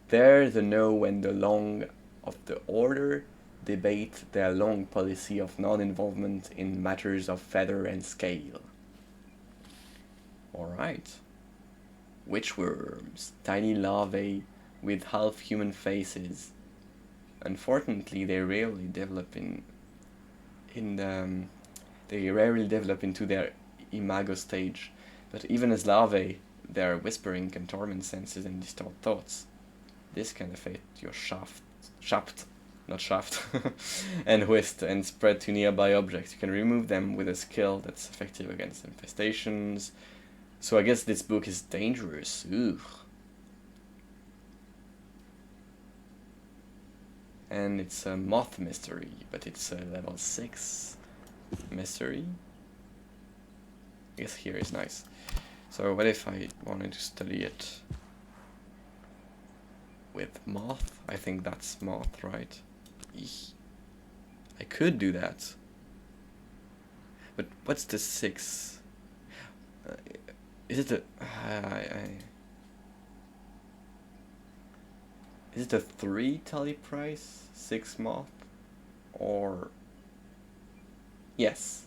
There the No and the Long of the order debate their long policy of non-involvement in matters of feather and scale. Alright. Witchworms, tiny larvae with half-human faces. Unfortunately, they rarely develop into their imago stage, but even as larvae, their whispering can torment senses and distort thoughts. This can affect your shaft, and whist and spread to nearby objects. You can remove them with a skill that's effective against infestations. So I guess this book is dangerous. Ooh. And it's a moth mystery, but it's a level 6 mystery. I guess here is nice. So what if I wanted to study it with moth? I think that's moth, right? Eesh. I could do that. But what's the 6? Is it a... Is it a 3 tally price? 6 moth? Or... Yes.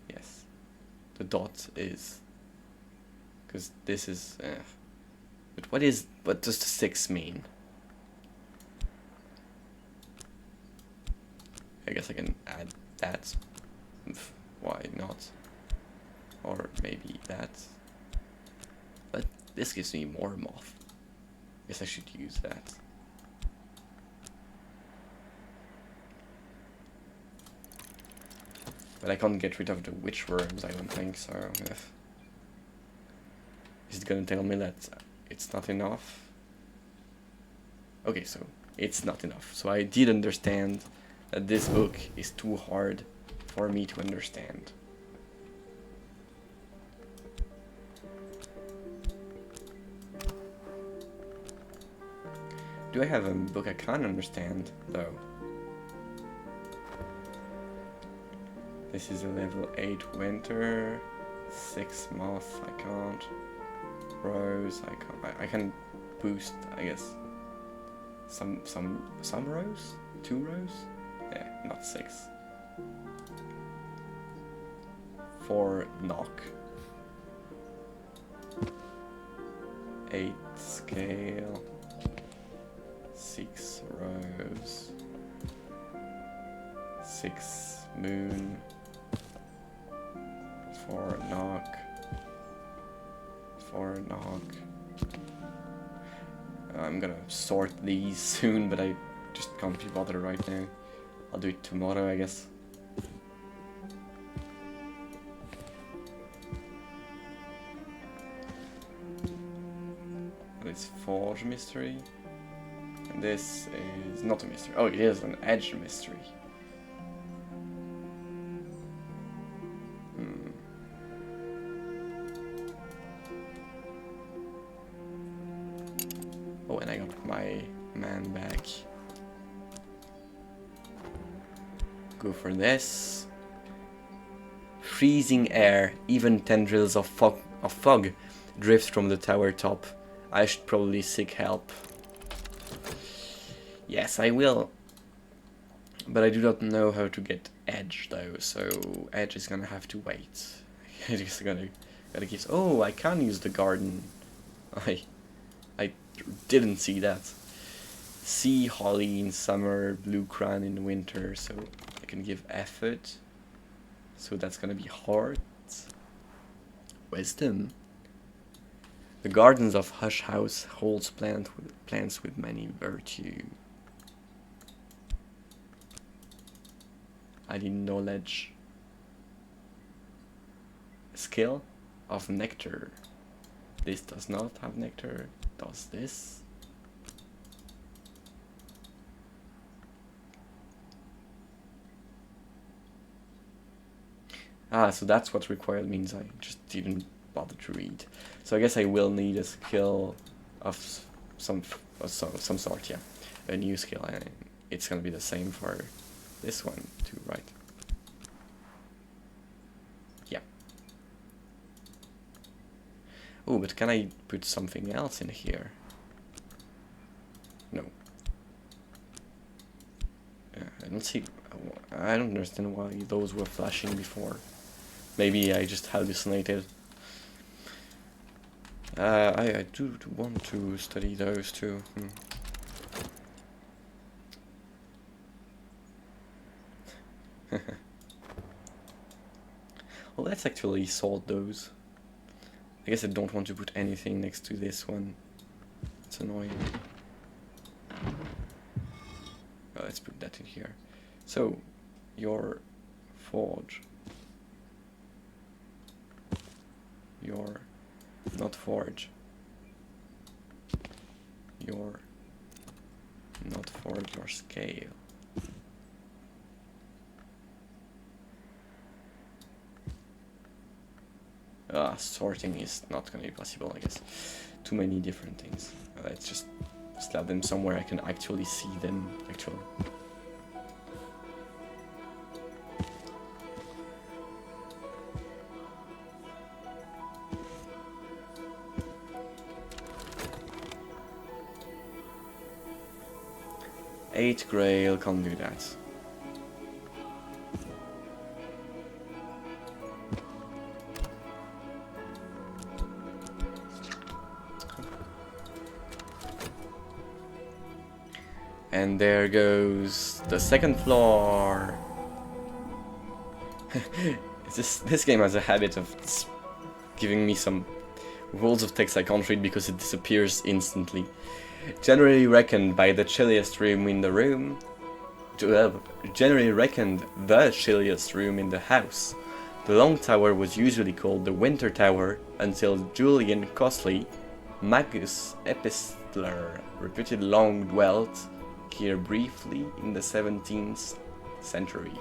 Yes. the dot is. Because this is... But what does the 6 mean? I guess I can add that. Why not? Or maybe that. But this gives me more moth. Guess I should use that. But I can't get rid of the witch worms, I don't think, so... Is it gonna tell me that it's not enough? Okay, so it's not enough. So I did understand that this book is too hard for me to understand. Do I have a book I can't understand, though? This is a level 8 winter, 6 moth, I can't. Rose, I can boost, I guess. Some rows? 2 rows? Yeah, not 6. 4 knock. 8 scale. 6 rows. 6 moon. 4 knock. 4 knock. I'm gonna sort these soon, but I just can't be bothered right now. I'll do it tomorrow, I guess. It's Forge mystery. And this is not a mystery. Oh, it is an edge mystery. Oh, and I got my man back. Go for this. Freezing air, even tendrils of fog drift from the tower top. I should probably seek help. Yes, I will. But I do not know how to get edge though, so edge is gonna have to wait. I just gotta give. Oh, I can use the garden. I didn't see that. Sea holly in summer, blue cran in winter, so I can give effort. So that's gonna be heart. Wisdom. The gardens of Hush House holds plants with many virtue. I need knowledge. Skill of nectar. This does not have nectar. Does this? Ah, so that's what required means. I just didn't bother to read. So I guess I will need a skill of some sort, yeah. A new skill, and it's gonna be the same for this one too, right? Yeah. Oh, but can I put something else in here? No. I don't see. I don't understand why those were flashing before. Maybe I just hallucinated. I do want to study those too. Well, let's actually sort those. I guess I don't want to put anything next to this one. It's annoying. Oh, let's put that in here. So, your forge. Your not forge. Your not forge, your scale. Sorting is not gonna be possible, I guess. Too many different things. Let's just slap them somewhere I can actually see them, actually. Eight Grail can't do that. And there goes the second floor. This game has a habit of giving me some rules of text I can't read because it disappears instantly. Generally reckoned by the chilliest room in the room. Generally reckoned the chilliest room in the house. The Long Tower was usually called the Winter Tower until Julian Costley, Magus Epistler, reputed Long dwelt here briefly in the 17th century.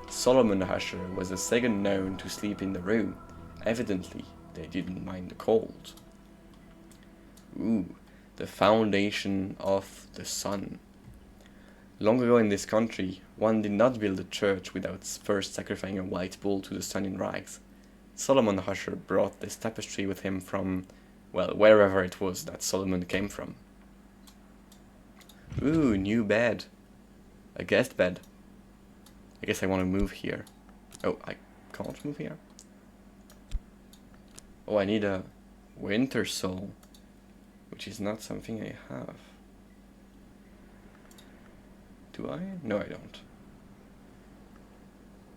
Solomon Husher was the second known to sleep in the room. Evidently, they didn't mind the cold. Ooh, the foundation of the sun. Long ago in this country, one did not build a church without first sacrificing a white bull to the sun in rags. Solomon Husher brought this tapestry with him from, well, wherever it was that Solomon came from. Ooh, new bed. A guest bed. I guess I want to move here. Oh, I can't move here. Oh, I need a winter soul, which is not something I have. Do I? No, I don't.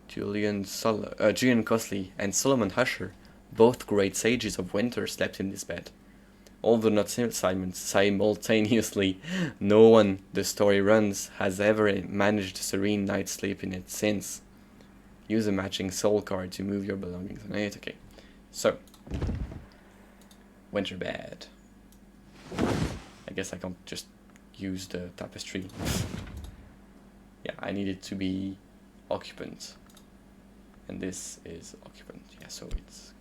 Julian Costley and Solomon Husher, both great sages of winter, slept in this bed. Although not simultaneously, no one, the story runs, has ever managed a serene night's sleep in it since. Use a matching soul card to move your belongings on it. Okay, so winter bed. I guess I can't just use the tapestry. Yeah, I need it to be occupant, and this is occupant. Yeah, so it's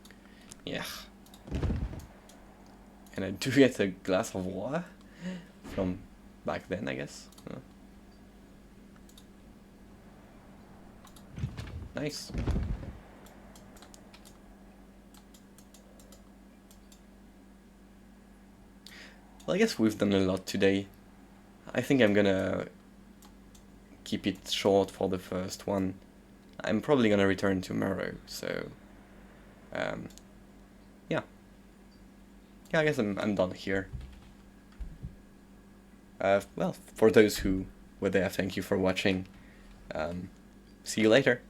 And I do get a glass of water from back then, I guess. Nice. Well, I guess we've done a lot today. I think I'm gonna keep it short for the first one. I'm probably gonna return tomorrow, so yeah, I guess I'm done here. Well, for those who were there, thank you for watching. See you later.